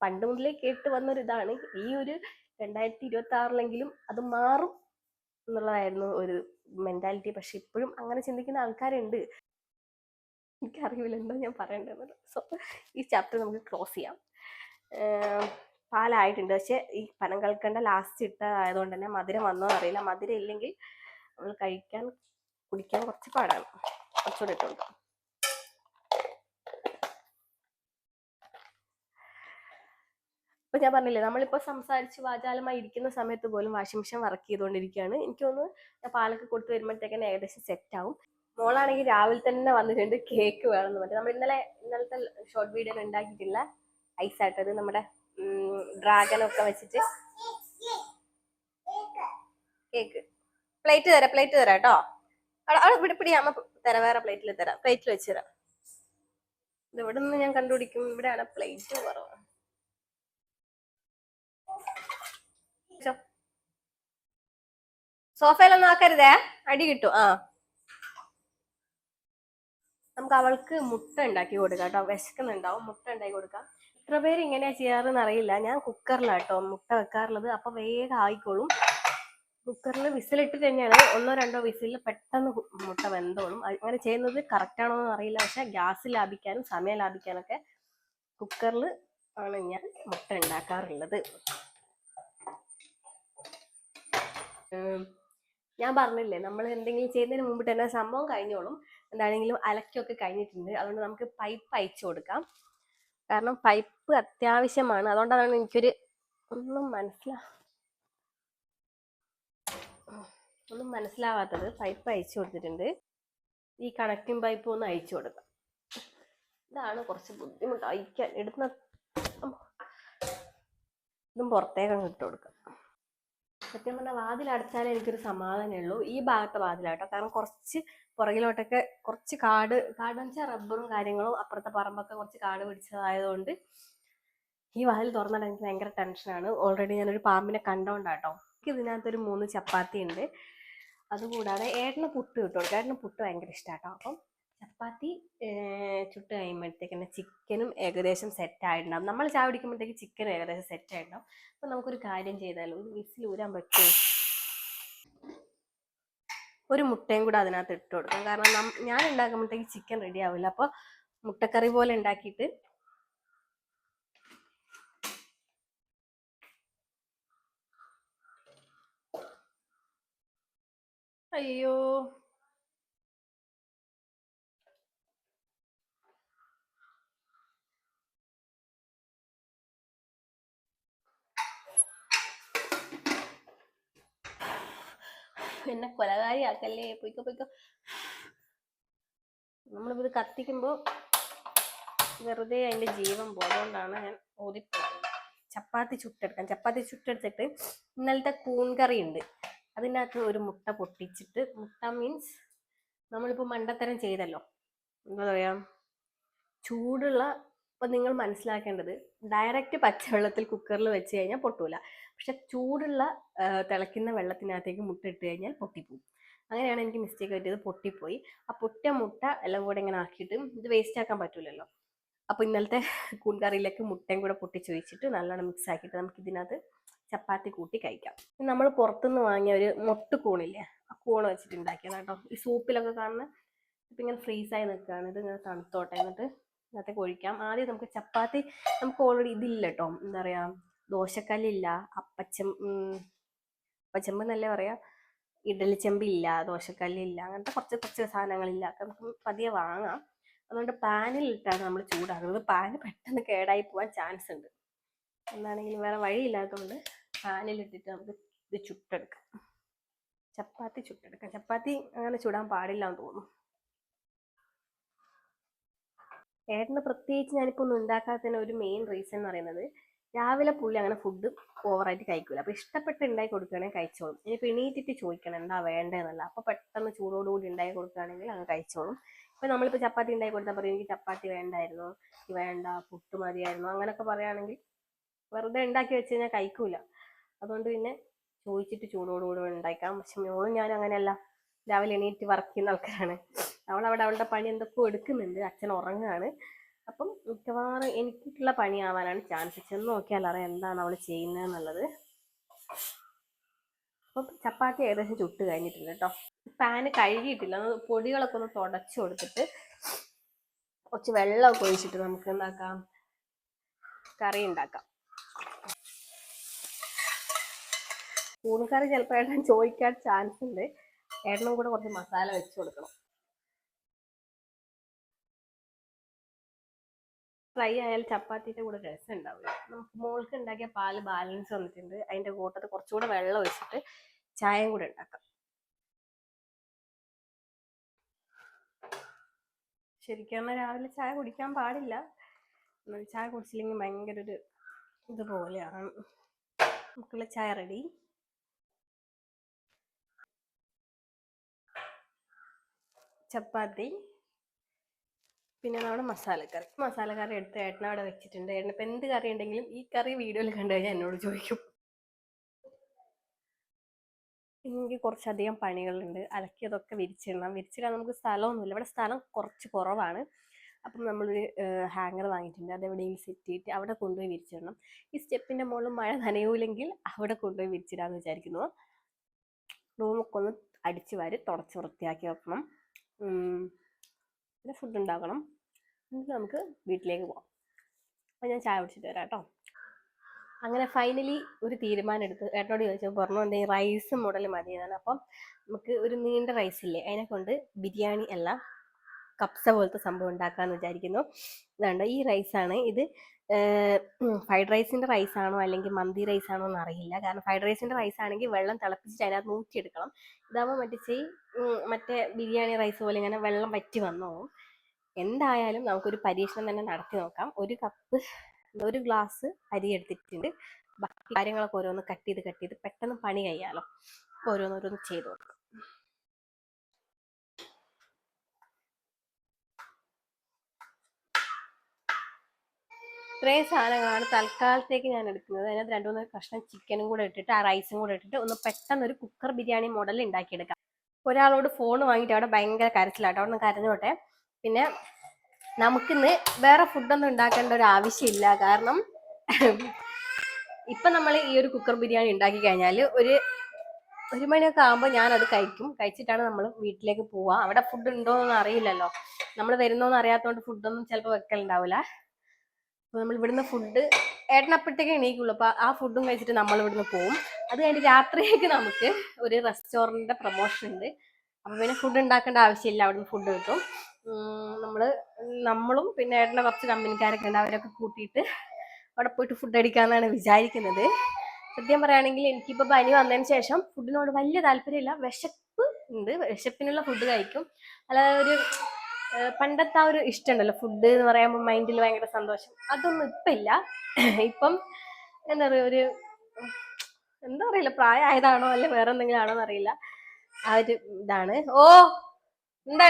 പണ്ട് മുതലേ കേട്ട് വന്നൊരിതാണ്. ഈ ഒരു 2026 അത് മാറും എന്നുള്ളതായിരുന്നു ഒരു മെന്റാലിറ്റി. പക്ഷെ ഇപ്പോഴും അങ്ങനെ ചിന്തിക്കുന്ന ആൾക്കാരുണ്ട്. എനിക്കറിയില്ല എന്താ ഞാൻ പറയേണ്ടത്. സോ ഈ ചാപ്റ്റർ നമുക്ക് ക്ലോസ് ചെയ്യാം. പാലായിട്ടുണ്ട്, പക്ഷെ ഈ പനം കൽക്കണ്ട ലാസ്റ്റ് ഇട്ടതായതുകൊണ്ട് തന്നെ മധുരം വന്നോ അറിയില്ല. മധുരം ഇല്ലെങ്കിൽ നമ്മൾ കുടിക്കാൻ കുറച്ച് പാടാണ്. കുറച്ചുകൂടെ ഇട്ടുണ്ട്. ഇപ്പൊ ഞാൻ പറഞ്ഞില്ലേ, നമ്മളിപ്പോ സംസാരിച്ച് വാചാലമായി ഇരിക്കുന്ന സമയത്ത് പോലും വാഷിംഗ് മെഷീൻ വർക്ക് ചെയ്തുകൊണ്ടിരിക്കുകയാണ്. എനിക്ക് തോന്നുന്നു ഞാൻ പാലൊക്കെ കൊടുത്ത് വരുമ്പോഴത്തേക്കന്നെ ഏകദേശം സെറ്റ് ആവും. മോളാണെങ്കിൽ രാവിലെ തന്നെ വന്നിട്ടുണ്ട് കേക്ക് വേണമെന്ന് പറഞ്ഞിട്ട്. നമ്മൾ ഇന്നലത്തെ ഷോർട്ട് വീഡിയോ ഉണ്ടാക്കിയിട്ടില്ല, ഐസായിട്ടത് നമ്മുടെ ഡ്രാഗനൊക്കെ വെച്ചിട്ട് കേക്ക്. പ്ലേറ്റ് തരാം കേട്ടോ. അവിടെ പിടി, അമ്മ തരാം, വേറെ പ്ലേറ്റിൽ തരാം, പ്ലേറ്റിൽ വെച്ച് തരാം. ഇത് ഇവിടെ നിന്ന് ഞാൻ കണ്ടുപിടിക്കും. ഇവിടെയാണ് പ്ലേറ്റ് കുറവ്. സോഫയിലൊന്നും ആക്കരുതേ, അടി കിട്ടും. നമുക്ക് അവൾക്ക് മുട്ട ഉണ്ടാക്കി കൊടുക്കാം കേട്ടോ. വിശക്കുന്നുണ്ടാവും, മുട്ട ഉണ്ടാക്കി കൊടുക്കാം. ഇത്ര പേര് ഇങ്ങനെയാ ചെയ്യാറെന്ന് അറിയില്ല. ഞാൻ കുക്കറിലാട്ടോ മുട്ട വെക്കാറുള്ളത്. അപ്പൊ വേഗം ആയിക്കോളും. കുക്കറിൽ വിസിലിട്ട് തന്നെയാണ് 1-2 വിസിലിൽ പെട്ടെന്ന് മുട്ട വെന്തോളും. അങ്ങനെ ചെയ്യുന്നത് കറക്റ്റ് ആണോ എന്ന് അറിയില്ല. പക്ഷെ ഗ്യാസ് ലാഭിക്കാനും സമയം ലാഭിക്കാനൊക്കെ കുക്കറിൽ ആണ് ഞാൻ മുട്ട ഉണ്ടാക്കാറുള്ളത്. ഞാൻ പറഞ്ഞില്ലേ, നമ്മൾ എന്തെങ്കിലും ചെയ്യുന്നതിന് മുമ്പ് തന്നെ സംഭവം കഴിഞ്ഞോളും. എന്താണെങ്കിലും അലക്കൊക്കെ കഴിഞ്ഞിട്ടുണ്ട്. അതുകൊണ്ട് നമുക്ക് പൈപ്പ് അയച്ചു കൊടുക്കാം. കാരണം പൈപ്പ് അത്യാവശ്യമാണ്. അതുകൊണ്ടാണ് എനിക്കൊരു ഒന്നും മനസ്സിലാവാത്തത്. പൈപ്പ് അയച്ചു കൊടുത്തിട്ടുണ്ട്. ഈ കണക്റ്റിംഗ് പൈപ്പ് ഒന്ന് അയച്ചു കൊടുക്കാം. ഇതാണ് കുറച്ച് ബുദ്ധിമുട്ട് അയക്കാൻ. ഇതും പുറത്തേക്ക് ഇട്ട് കൊടുക്കാം. സത്യം പറഞ്ഞാൽ വാതിൽ അടച്ചാലേ എനിക്കൊരു സമാധാനമേ ഉള്ളൂ. ഈ ഭാഗത്തെ വാതിലാട്ടോ. കാരണം കുറച്ച് പുറകിലോട്ടൊക്കെ കുറച്ച് കാട് വെച്ചാൽ റബ്ബറും കാര്യങ്ങളും, അപ്പുറത്തെ പറമ്പൊക്കെ കുറച്ച് കാട് പിടിച്ചതായതുകൊണ്ട് ഈ വാതിൽ തുറന്നാൽ എനിക്ക് ഭയങ്കര ടെൻഷനാണ്. ഓൾറെഡി ഞാനൊരു പാമ്പിനെ കണ്ടോണ്ടാട്ടോ. എനിക്ക് ഇതിനകത്തൊരു 3 ചപ്പാത്തി ഉണ്ട്. അതുകൂടാതെ ഏട്ടന് പുട്ട് കിട്ടും. ഏട്ടന് പുട്ട് ഭയങ്കര ഇഷ്ടമാട്ടോ. അപ്പം ചപ്പാത്തി ചുട്ട് കഴിയുമ്പോഴത്തേക്ക് തന്നെ ചിക്കനും ഏകദേശം സെറ്റ് ആയിട്ടുണ്ടാവും. നമ്മൾ ചായ പിടിക്കുമ്പോഴത്തേക്ക് ചിക്കനും ഏകദേശം സെറ്റ് ആയിട്ടുണ്ടാവും. അപ്പൊ നമുക്കൊരു കാര്യം ചെയ്താലും ഒരു വിസിൽ ഊരാൻ പറ്റുമോ? ഒരു മുട്ടയും കൂടെ അതിനകത്ത് ഇട്ട് കൊടുക്കാം. കാരണം ഞാൻ ഉണ്ടാക്കുമ്പോഴത്തേക്ക് ചിക്കൻ റെഡി ആവില്ല. അപ്പൊ മുട്ടക്കറി പോലെ ഉണ്ടാക്കിയിട്ട് അയ്യോ എന്നെ കൊലകാരിയാക്കല്ലേ, പൊയ്ക്കോ പൊയ്ക്കോ. നമ്മളിത് കത്തിക്കുമ്പോൾ വെറുതെ അതിന്റെ ജീവൻ പോകുന്നതുകൊണ്ടാണ് ഞാൻ ഓതിപ്പോകുന്നത്. ചപ്പാത്തി ചുട്ടെടുക്കാം. ചപ്പാത്തി ചുട്ടെടുത്തിട്ട് ഇന്നലത്തെ കൂൺ കറി ഉണ്ട്, അതിനകത്ത് ഒരു മുട്ട പൊട്ടിച്ചിട്ട്, മുട്ട മീൻസ് നമ്മളിപ്പോൾ മണ്ടത്തരം ചെയ്തല്ലോ, എന്താ പറയാ, ചൂടുള്ള, ഇപ്പം നിങ്ങൾ മനസ്സിലാക്കേണ്ടത് ഡയറക്റ്റ് പച്ചവെള്ളത്തിൽ കുക്കറിൽ വെച്ച് കഴിഞ്ഞാൽ പൊട്ടൂല. പക്ഷെ ചൂടുള്ള തിളയ്ക്കുന്ന വെള്ളത്തിനകത്തേക്ക് മുട്ട ഇട്ട് കഴിഞ്ഞാൽ പൊട്ടിപ്പോവും. അങ്ങനെയാണ് എനിക്ക് മിസ്റ്റേക്ക് പറ്റിയത്, പൊട്ടിപ്പോയി. ആ പൊട്ടിയ മുട്ട എല്ലാം കൂടെ ഇങ്ങനെ ആക്കിയിട്ട് ഇത് വേസ്റ്റ് ആക്കാൻ പറ്റൂലല്ലോ. അപ്പോൾ ഇന്നലത്തെ കൂൺ കറിയിലേക്ക് മുട്ടയും കൂടെ പൊട്ടിച്ച് വെച്ചിട്ട് നല്ലോണം മിക്സ് ആക്കിയിട്ട് നമുക്ക് ഇതിനകത്ത് ചപ്പാത്തി കൂട്ടി കഴിക്കാം. നമ്മൾ പുറത്തുനിന്ന് വാങ്ങിയ ഒരു മൊട്ട് കൂണില്ലേ, ആ കൂണ് വെച്ചിട്ട് ഉണ്ടാക്കിയതാണ് കേട്ടോ. ഈ സൂപ്പിലൊക്കെ കാണുന്ന ഇപ്പം ഇങ്ങനെ ഫ്രീസായി നിൽക്കുകയാണ്. ഇത് ഇങ്ങനെ തണുത്തോട്ടെ, എന്നിട്ട് ഇതിനകത്തേക്ക് ഒഴിക്കാം. ആദ്യം നമുക്ക് ചപ്പാത്തി, നമുക്ക് ഓൾറെഡി ഇതില്ല കേട്ടോ, എന്താ പറയുക, ദോശക്കല്ലില്ല, അപ്പച്ചെമ്പ് എന്നല്ലേ പറയാ, ഇഡലിച്ചെമ്പില്ല, ദോശക്കല്ലില്ല, അങ്ങനത്തെ കുറച്ച് കുറച്ച് സാധനങ്ങളില്ല. നമുക്ക് പതിയെ വാങ്ങാം. അതുകൊണ്ട് പാനിലിട്ടാണ് നമ്മൾ ചൂടാക്കുന്നത്. പാന് പെട്ടെന്ന് കേടായി പോകാൻ ചാൻസ് ഉണ്ട്. എന്താണെങ്കിലും വേറെ വഴിയില്ലാത്തതുകൊണ്ട് പാനിലിട്ടിട്ട് നമുക്ക് ഇത് ചുട്ടെടുക്കാം. ചപ്പാത്തി ചുട്ടെടുക്കാം. ചപ്പാത്തി അങ്ങനെ ചുടാൻ പാടില്ല എന്ന് തോന്നുന്നു. ഏട്ടന് പ്രത്യേകിച്ച് ഞാനിപ്പോൾ ഒന്നും ഉണ്ടാക്കാത്തതിന് ഒരു മെയിൻ റീസൺ എന്ന് പറയുന്നത്, രാവിലെ പുള്ളി അങ്ങനെ ഫുഡ് ഓവറായിട്ട് കഴിക്കൂല. അപ്പോൾ ഇഷ്ടപ്പെട്ട് ഉണ്ടാക്കി കൊടുക്കുകയാണെങ്കിൽ കഴിച്ചോളും. ഇനിയിപ്പോൾ എണീറ്റിട്ട് ചോദിക്കണം എന്താ വേണ്ടതെന്നല്ല, അപ്പോൾ പെട്ടെന്ന് ചൂടോടുകൂടി ഉണ്ടാക്കി കൊടുക്കുകയാണെങ്കിൽ അങ്ങ് കഴിച്ചോളും. ഇപ്പോൾ നമ്മളിപ്പോൾ ചപ്പാത്തി ഉണ്ടാക്കി കൊടുത്താൽ പറയും എനിക്ക് ചപ്പാത്തി വേണ്ടായിരുന്നു, വേണ്ട പുട്ട് മതിയായിരുന്നു, അങ്ങനെയൊക്കെ പറയുകയാണെങ്കിൽ വെറുതെ ഉണ്ടാക്കി വെച്ച് കഴിഞ്ഞാൽ കഴിക്കൂല. അതുകൊണ്ട് പിന്നെ ചോദിച്ചിട്ട് ചൂടോടുകൂടി ഉണ്ടാക്കാം. പക്ഷെ മോളും ഞാനും അങ്ങനെയല്ല, രാവിലെ എണീറ്റ് വർക്ക് ചെയ്യുന്ന ആൾക്കാരാണ്. അവളവിടെ അവളുടെ പണി എന്തൊക്കെയോ എടുക്കുന്നുണ്ട്, അച്ഛൻ ഉറങ്ങുകയാണ്. അപ്പം മിക്കവാറും എനിക്കുള്ള പണിയാവാനാണ് ചാൻസ്. ചെന്ന് നോക്കിയാൽ അറിയാം എന്താണ് അവൾ ചെയ്യുന്നതെന്നുള്ളത്. അപ്പം ചപ്പാത്തി ഏകദേശം ചുട്ട് കഴിഞ്ഞിട്ടുണ്ട് കേട്ടോ. പാന് കഴുകിയിട്ടില്ല, പൊടികളൊക്കെ ഒന്ന് തുടച്ചു കൊടുത്തിട്ട് കുറച്ച് വെള്ളമൊക്കെ ഒഴിച്ചിട്ട് നമുക്ക് എന്താക്കാം, കറി ഉണ്ടാക്കാം. കൂൺകറി ചിലപ്പോൾ ഏട്ടൻ ചോദിക്കാൻ ചാൻസ് ഉണ്ട്. ഏട്ടനും കൂടെ കുറച്ച് മസാല വെച്ച് കൊടുക്കണം. ഫ്രൈ ആയാൽ ചപ്പാത്തിൻ്റെ കൂടെ രസം ഉണ്ടാവില്ല. നമുക്ക് മോൾക്ക് ഉണ്ടാക്കിയ പാല് ബാലൻസ് വന്നിട്ടുണ്ട്. അതിൻ്റെ കൂട്ടത്തിൽ കുറച്ചുകൂടെ വെള്ളം ഒഴിച്ചിട്ട് ചായയും കൂടെ ഉണ്ടാക്കാം. ശരിക്കും രാവിലെ ചായ കുടിക്കാൻ പാടില്ല, ചായ കുടിച്ചില്ലെങ്കിൽ ഭയങ്കര ഒരു ഇതുപോലെയാണ്. നമുക്കുള്ള ചായ റെഡി. ചപ്പാത്തി, പിന്നെ നമ്മുടെ മസാലക്കറി എടുത്ത് ഏട്ടനവിടെ വെച്ചിട്ടുണ്ട്. ഏട്ടനിപ്പോൾ എന്ത് കറി ഉണ്ടെങ്കിലും ഈ കറി വീഡിയോയിൽ കണ്ടു കഴിഞ്ഞാൽ എന്നോട് ചോദിക്കും. എനിക്ക് കുറച്ചധികം പണികളുണ്ട്. അലക്കിയതൊക്കെ വിരിച്ചിടണം. വിരിച്ചിടാൻ നമുക്ക് സ്ഥലമൊന്നുമില്ല, ഇവിടെ സ്ഥലം കുറച്ച് കുറവാണ്. അപ്പം നമ്മളൊരു ഹാങ്ങർ വാങ്ങിയിട്ടുണ്ട്, അതെവിടെയെങ്കിലും സെറ്റ് ചെയ്തിട്ട് അവിടെ കൊണ്ടുപോയി വിരിച്ചിടണം. ഈ സ്റ്റെപ്പിൻ്റെ മുകളിൽ മഴ നനയൂലെങ്കിൽ അവിടെ കൊണ്ടുപോയി വിരിച്ചിടാമെന്ന് വിചാരിക്കുന്നു. റൂമൊക്കെ ഒന്ന് അടിച്ച് വാരി തുടച്ച് വൃത്തിയാക്കി വെക്കണം. പിന്നെ ഫുഡ് ഉണ്ടാക്കണം. എന്നിട്ട് നമുക്ക് വീട്ടിലേക്ക് പോകാം. അപ്പം ഞാൻ ചായ കുടിച്ചിട്ട് വരാം കേട്ടോ. അങ്ങനെ ഫൈനലി ഒരു തീരുമാനം എടുത്ത് ഏട്ടനോട് ചോദിച്ചപ്പോൾ പറഞ്ഞു എന്തെങ്കിലും റൈസ് മോഡൽ മതിയെന്നാണ്. അപ്പം നമുക്ക് ഒരു നീണ്ട റൈസ് ഇല്ലേ, അതിനെ കൊണ്ട് ബിരിയാണി അല്ല കപ്സ പോലത്തെ സംഭവം ഉണ്ടാക്കാമെന്ന് വിചാരിക്കുന്നു. ഇതാണ്ട് ഈ റൈസാണ് ഇത്. ഫ്രൈഡ് റൈസിൻ്റെ റൈസാണോ അല്ലെങ്കിൽ മന്തി റൈസാണോ എന്ന് അറിയില്ല. കാരണം ഫ്രൈഡ് റൈസിൻ്റെ റൈസ് ആണെങ്കിൽ വെള്ളം തിളപ്പിച്ചിട്ട് അതിനകത്ത് ഊറ്റിയെടുക്കണം. ഇതാകുമ്പോൾ മറ്റേ ബിരിയാണി റൈസ് പോലെ ഇങ്ങനെ വെള്ളം വറ്റി വന്നോളും. എന്തായാലും നമുക്കൊരു പരീക്ഷണം തന്നെ നടത്തി നോക്കാം. ഒരു ഗ്ലാസ് അരി എടുത്തിട്ടുണ്ട്. ബാക്കി കാര്യങ്ങളൊക്കെ ഓരോന്ന് കട്ട് ചെയ്ത് പെട്ടെന്ന് പണി കഴിയാലോ. ഓരോന്നോരോന്ന് ചെയ്ത് നോക്കാം. ഇത്രയും സാധനങ്ങളാണ് തൽക്കാലത്തേക്ക് ഞാൻ എടുക്കുന്നത്. അതിനകത്ത് 2-3 കഷ്ണം ചിക്കനും കൂടെ ഇട്ടിട്ട് ആ റൈസും കൂടെ ഇട്ടിട്ട് ഒന്ന് പെട്ടെന്ന് ഒരു കുക്കർ ബിരിയാണി മോഡൽ ഉണ്ടാക്കിയെടുക്കാം. ഒരാളോട് ഫോൺ വാങ്ങിയിട്ട് അവിടെ ഭയങ്കര കരച്ചിലാട്ടോ, അവിടെ നിന്ന് കരഞ്ഞോട്ടെ. പിന്നെ നമുക്കിന്ന് വേറെ ഫുഡൊന്നും ഉണ്ടാക്കേണ്ട ഒരു ആവശ്യമില്ല. കാരണം ഇപ്പം നമ്മൾ ഈ ഒരു കുക്കർ ബിരിയാണി ഉണ്ടാക്കി കഴിഞ്ഞാൽ ഒരു മണിയൊക്കെ ആകുമ്പോൾ ഞാനത് കഴിച്ചിട്ടാണ് നമ്മൾ വീട്ടിലേക്ക് പോവുക. അവിടെ ഫുഡ് ഉണ്ടോയെന്നൊന്നും അറിയില്ലല്ലോ, നമ്മൾ വരുന്നോന്ന് അറിയാത്തതുകൊണ്ട് ഫുഡൊന്നും ചിലപ്പോൾ വെക്കലുണ്ടാവില്ല. അപ്പോൾ നമ്മൾ ഇവിടുന്ന് ഫുഡ് ഏട്ടനപ്പോഴത്തേക്ക് എണീക്കുള്ളൂ. അപ്പോൾ ആ ഫുഡും കഴിച്ചിട്ട് നമ്മൾ ഇവിടുന്ന് പോകും. അത് കഴിഞ്ഞ് രാത്രിയേക്ക് നമുക്ക് ഒരു റെസ്റ്റോറൻറ്റിൻ്റെ പ്രൊമോഷൻ ഉണ്ട്. അപ്പോൾ പിന്നെ ഫുഡ് ഉണ്ടാക്കേണ്ട ആവശ്യമില്ല, അവിടുന്ന് ഫുഡ് കിട്ടും. നമ്മളും പിന്നെ ഏട്ടൻ്റെ കുറച്ച് കമ്പനിക്കാരൊക്കെ ഉണ്ട്, അവരൊക്കെ കൂട്ടിയിട്ട് അവിടെ പോയിട്ട് ഫുഡ് അടിക്കാമെന്നാണ് വിചാരിക്കുന്നത്. സത്യം പറയുകയാണെങ്കിൽ എനിക്കിപ്പോൾ പനി വന്നതിന് ശേഷം ഫുഡിനോട് വലിയ താല്പര്യമില്ല. ഉണ്ട്, വിശപ്പിനുള്ള ഫുഡ് കഴിക്കും. അല്ലാതെ ഒരു പണ്ടത്തെ ആ ഒരു ഇഷ്ടമുണ്ടല്ലോ ഫുഡ് എന്ന് പറയുമ്പോൾ മൈൻഡിൽ ഭയങ്കര സന്തോഷം, അതൊന്നും ഇപ്പം ഇല്ല. ഇപ്പം എന്താ പറയുക, ഒരു എന്താ പറയില്ല, പ്രായമായതാണോ അല്ലെ വേറെ എന്തെങ്കിലും ആണോ എന്നറിയില്ല, ആ ഒരു ഇതാണ്. ഓ എന്താ,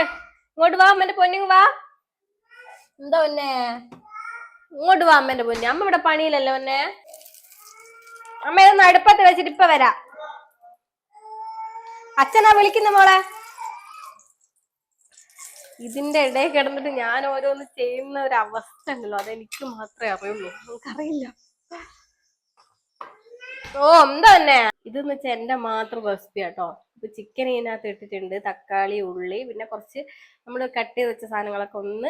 ഇങ്ങോട്ട് വാ അമ്മന്റെ പൊന്നിങ് വാ. എന്താ പൊന്നെ, ഇങ്ങോട്ട് വാ അമ്മന്റെ പൊന്നെ. അമ്മ ഇവിടെ പണിയില്ലല്ലോ പൊന്നെ. അമ്മ ഇതൊന്ന് അടുപ്പത്ത് വെച്ചിട്ട് ഇപ്പൊ വരാം. അച്ഛനാ വിളിക്കുന്ന മോളെ. ഇതിന്റെ ഇടയിൽ കിടന്നിട്ട് ഞാൻ ഓരോന്ന് ചെയ്യുന്ന ഒരു അവസ്ഥ ഉണ്ടല്ലോ, അതെനിക്ക് മാത്രമേ അറിയുള്ളൂ, നമുക്കറിയില്ല. ഓ എന്താ തന്നെ ഇതെന്ന് വെച്ചാൽ എന്റെ മാത്രം റെസിപ്പി ആട്ടോ. ഇപ്പൊ ചിക്കൻ ഇതിനകത്ത് ഇട്ടിട്ടുണ്ട്, തക്കാളി, ഉള്ളി, പിന്നെ കുറച്ച് നമ്മൾ കട്ട് ചെയ്ത് വെച്ച സാധനങ്ങളൊക്കെ ഒന്ന്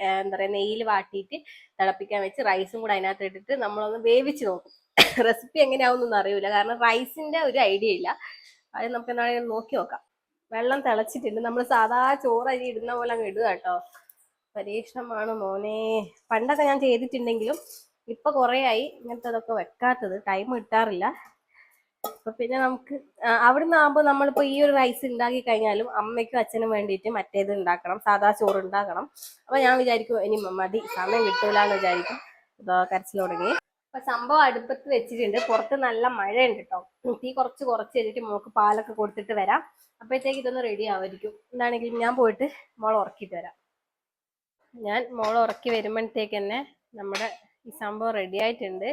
എന്താ പറയാ നെയ്യിൽ വാട്ടിയിട്ട് തിളപ്പിക്കാൻ വെച്ച് റൈസും കൂടെ അതിനകത്ത് ഇട്ടിട്ട് നമ്മളൊന്ന് വേവിച്ച് നോക്കും. റെസിപ്പി എങ്ങനെയാവുന്നൊന്നും അറിയില്ല, കാരണം റൈസിന്റെ ഒരു ഐഡിയ ഇല്ല. അത് നമുക്ക് എന്താണെങ്കിലും നോക്കി നോക്കാം. വെള്ളം തിളച്ചിട്ടുണ്ട്, നമ്മൾ സാധാ ചോറ് അരി ഇടുന്ന പോലെ അങ്ങ് ഇടുക കേട്ടോ. പരീക്ഷണമാണ് മോനെ. പണ്ടൊക്കെ ഞാൻ ചെയ്തിട്ടുണ്ടെങ്കിലും ഇപ്പൊ കുറെ ആയി ഇങ്ങനത്തെ അതൊക്കെ വെക്കാത്തത്, ടൈം കിട്ടാറില്ല. അപ്പൊ പിന്നെ നമുക്ക് അവിടുന്ന് ആകുമ്പോൾ നമ്മളിപ്പോ ഈ ഒരു റൈസ് ഉണ്ടാക്കി കഴിഞ്ഞാലും അമ്മയ്ക്കും അച്ഛനും വേണ്ടിയിട്ട് മറ്റേത് ഉണ്ടാക്കണം, സാധാ ചോറ് ഉണ്ടാക്കണം. അപ്പൊ ഞാൻ വിചാരിക്കും ഇനി മതി, സമയം കിട്ടൂല എന്ന് വിചാരിക്കും. ഇതോ കരച്ചിൽ തുടങ്ങി. അപ്പൊ സംഭവം അടുപ്പത്ത് വെച്ചിട്ടുണ്ട്, പുറത്ത് നല്ല മഴയുണ്ട് കേട്ടോ. തീ കുറച്ച് വെച്ചിട്ട് മോക്ക് പാലൊക്കെ കൊടുത്തിട്ട് വരാം. അപ്പോഴത്തേക്ക് ഇതൊന്ന് റെഡി ആവുമായിരിക്കും. എന്താണെങ്കിലും ഞാൻ പോയിട്ട് മോളെ ഉറക്കിയിട്ട് വരാം. ഞാൻ മോളെ ഉറക്കി വരുമ്പോഴത്തേക്ക് തന്നെ നമ്മുടെ ഈ സംഭവം റെഡി ആയിട്ടുണ്ട്.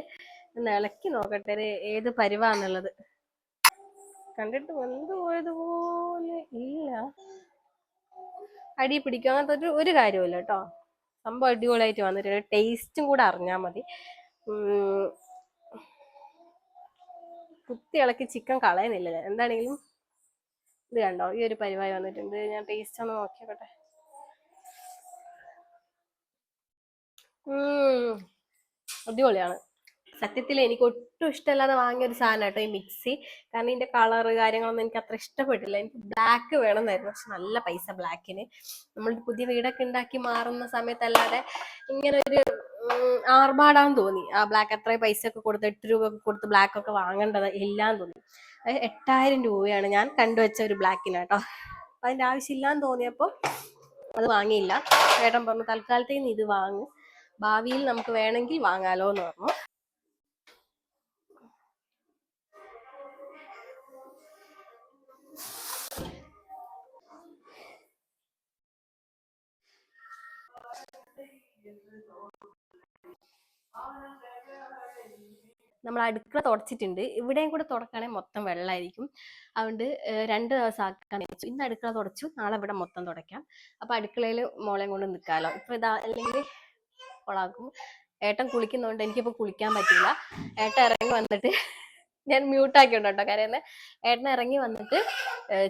ഒന്ന് ഇളക്കി നോക്കട്ടെ ഏത് പരിവാന്നുള്ളത്. കണ്ടിട്ട് വെന്ത് പോയതുപോലെ ഇല്ല, അടി പിടിക്കും അങ്ങനത്തെ ഒരു കാര്യമില്ല കേട്ടോ. സംഭവം അടിപൊളിയായിട്ട് വന്നിട്ടുണ്ട്, ടേസ്റ്റും കൂടെ അറിഞ്ഞാൽ മതി. കുത്തി ഇളക്കി ചിക്കൻ കളയുന്നില്ലല്ലേ. എന്താണെങ്കിലും ഇത് കണ്ടോ, ഈ ഒരു പരിവായി വന്നിട്ടുണ്ട്. ഞാൻ ടേസ്റ്റ് ഒന്ന് നോക്കിയോട്ടെ. അടിപൊളിയാണ്. സത്യത്തിൽ എനിക്ക് ഒട്ടും ഇഷ്ടമല്ലാതെ വാങ്ങിയ ഒരു സാധനം കേട്ടോ ഈ മിക്സി. കാരണം ഇതിന്റെ കളറ് കാര്യങ്ങളൊന്നും എനിക്ക് അത്ര ഇഷ്ടപ്പെട്ടില്ല. എനിക്ക് ബ്ലാക്ക് വേണമെന്നായിരുന്നു, പക്ഷെ നല്ല പൈസ ബ്ലാക്കിന്. നമ്മൾ പുതിയ വീടൊക്കെ ഉണ്ടാക്കി മാറുന്ന സമയത്തല്ലാതെ ഇങ്ങനെ ഒരു ആർഭാടാന്ന് തോന്നി. ആ ബ്ലാക്ക് അത്രയും പൈസ ഒക്കെ കൊടുത്ത് 8 രൂപ ഒക്കെ കൊടുത്ത് ബ്ലാക്ക് ഒക്കെ വാങ്ങേണ്ടത് ഇല്ലാന്ന് തോന്നി. 8000 രൂപയാണ് ഞാൻ കണ്ടുവച്ച ഒരു ബ്ലാക്കിന് കേട്ടോ. അപ്പൊ അതിന്റെ ആവശ്യമില്ലാന്ന് തോന്നിയപ്പോൾ അത് വാങ്ങിയില്ല. ഏട്ടൻ പറഞ്ഞു തൽക്കാലത്തേന്ന് ഇത് വാങ്ങും, ഭാവിയിൽ നമുക്ക് വേണമെങ്കിൽ വാങ്ങാലോ എന്ന് പറഞ്ഞു. നമ്മൾ അടുക്കള തുടച്ചിട്ടുണ്ട്, ഇവിടെയും കൂടെ തുടക്കുകയാണെങ്കിൽ മൊത്തം വെള്ളമായിരിക്കും. അതുകൊണ്ട് 2 ദിവസം ആക്കാൻ വെച്ചു. ഇന്ന് അടുക്കള തുടച്ചു, നാളെ ഇവിടെ മൊത്തം തുടയ്ക്കാം. അപ്പൊ അടുക്കളയിൽ മോളെയും കൊണ്ട് നിൽക്കാമല്ലോ. ഇപ്പൊ ഇതാ അല്ലെങ്കിൽ കൊളാക്കും. ഏട്ടൻ കുളിക്കുന്നതുകൊണ്ട് എനിക്കിപ്പോ കുളിക്കാൻ പറ്റില്ല. ഏട്ടൻ ഇറങ്ങി വന്നിട്ട് ഞാൻ മ്യൂട്ടാക്കിയുണ്ട് കേട്ടോ കരയുന്നത്. ഏട്ടൻ ഇറങ്ങി വന്നിട്ട്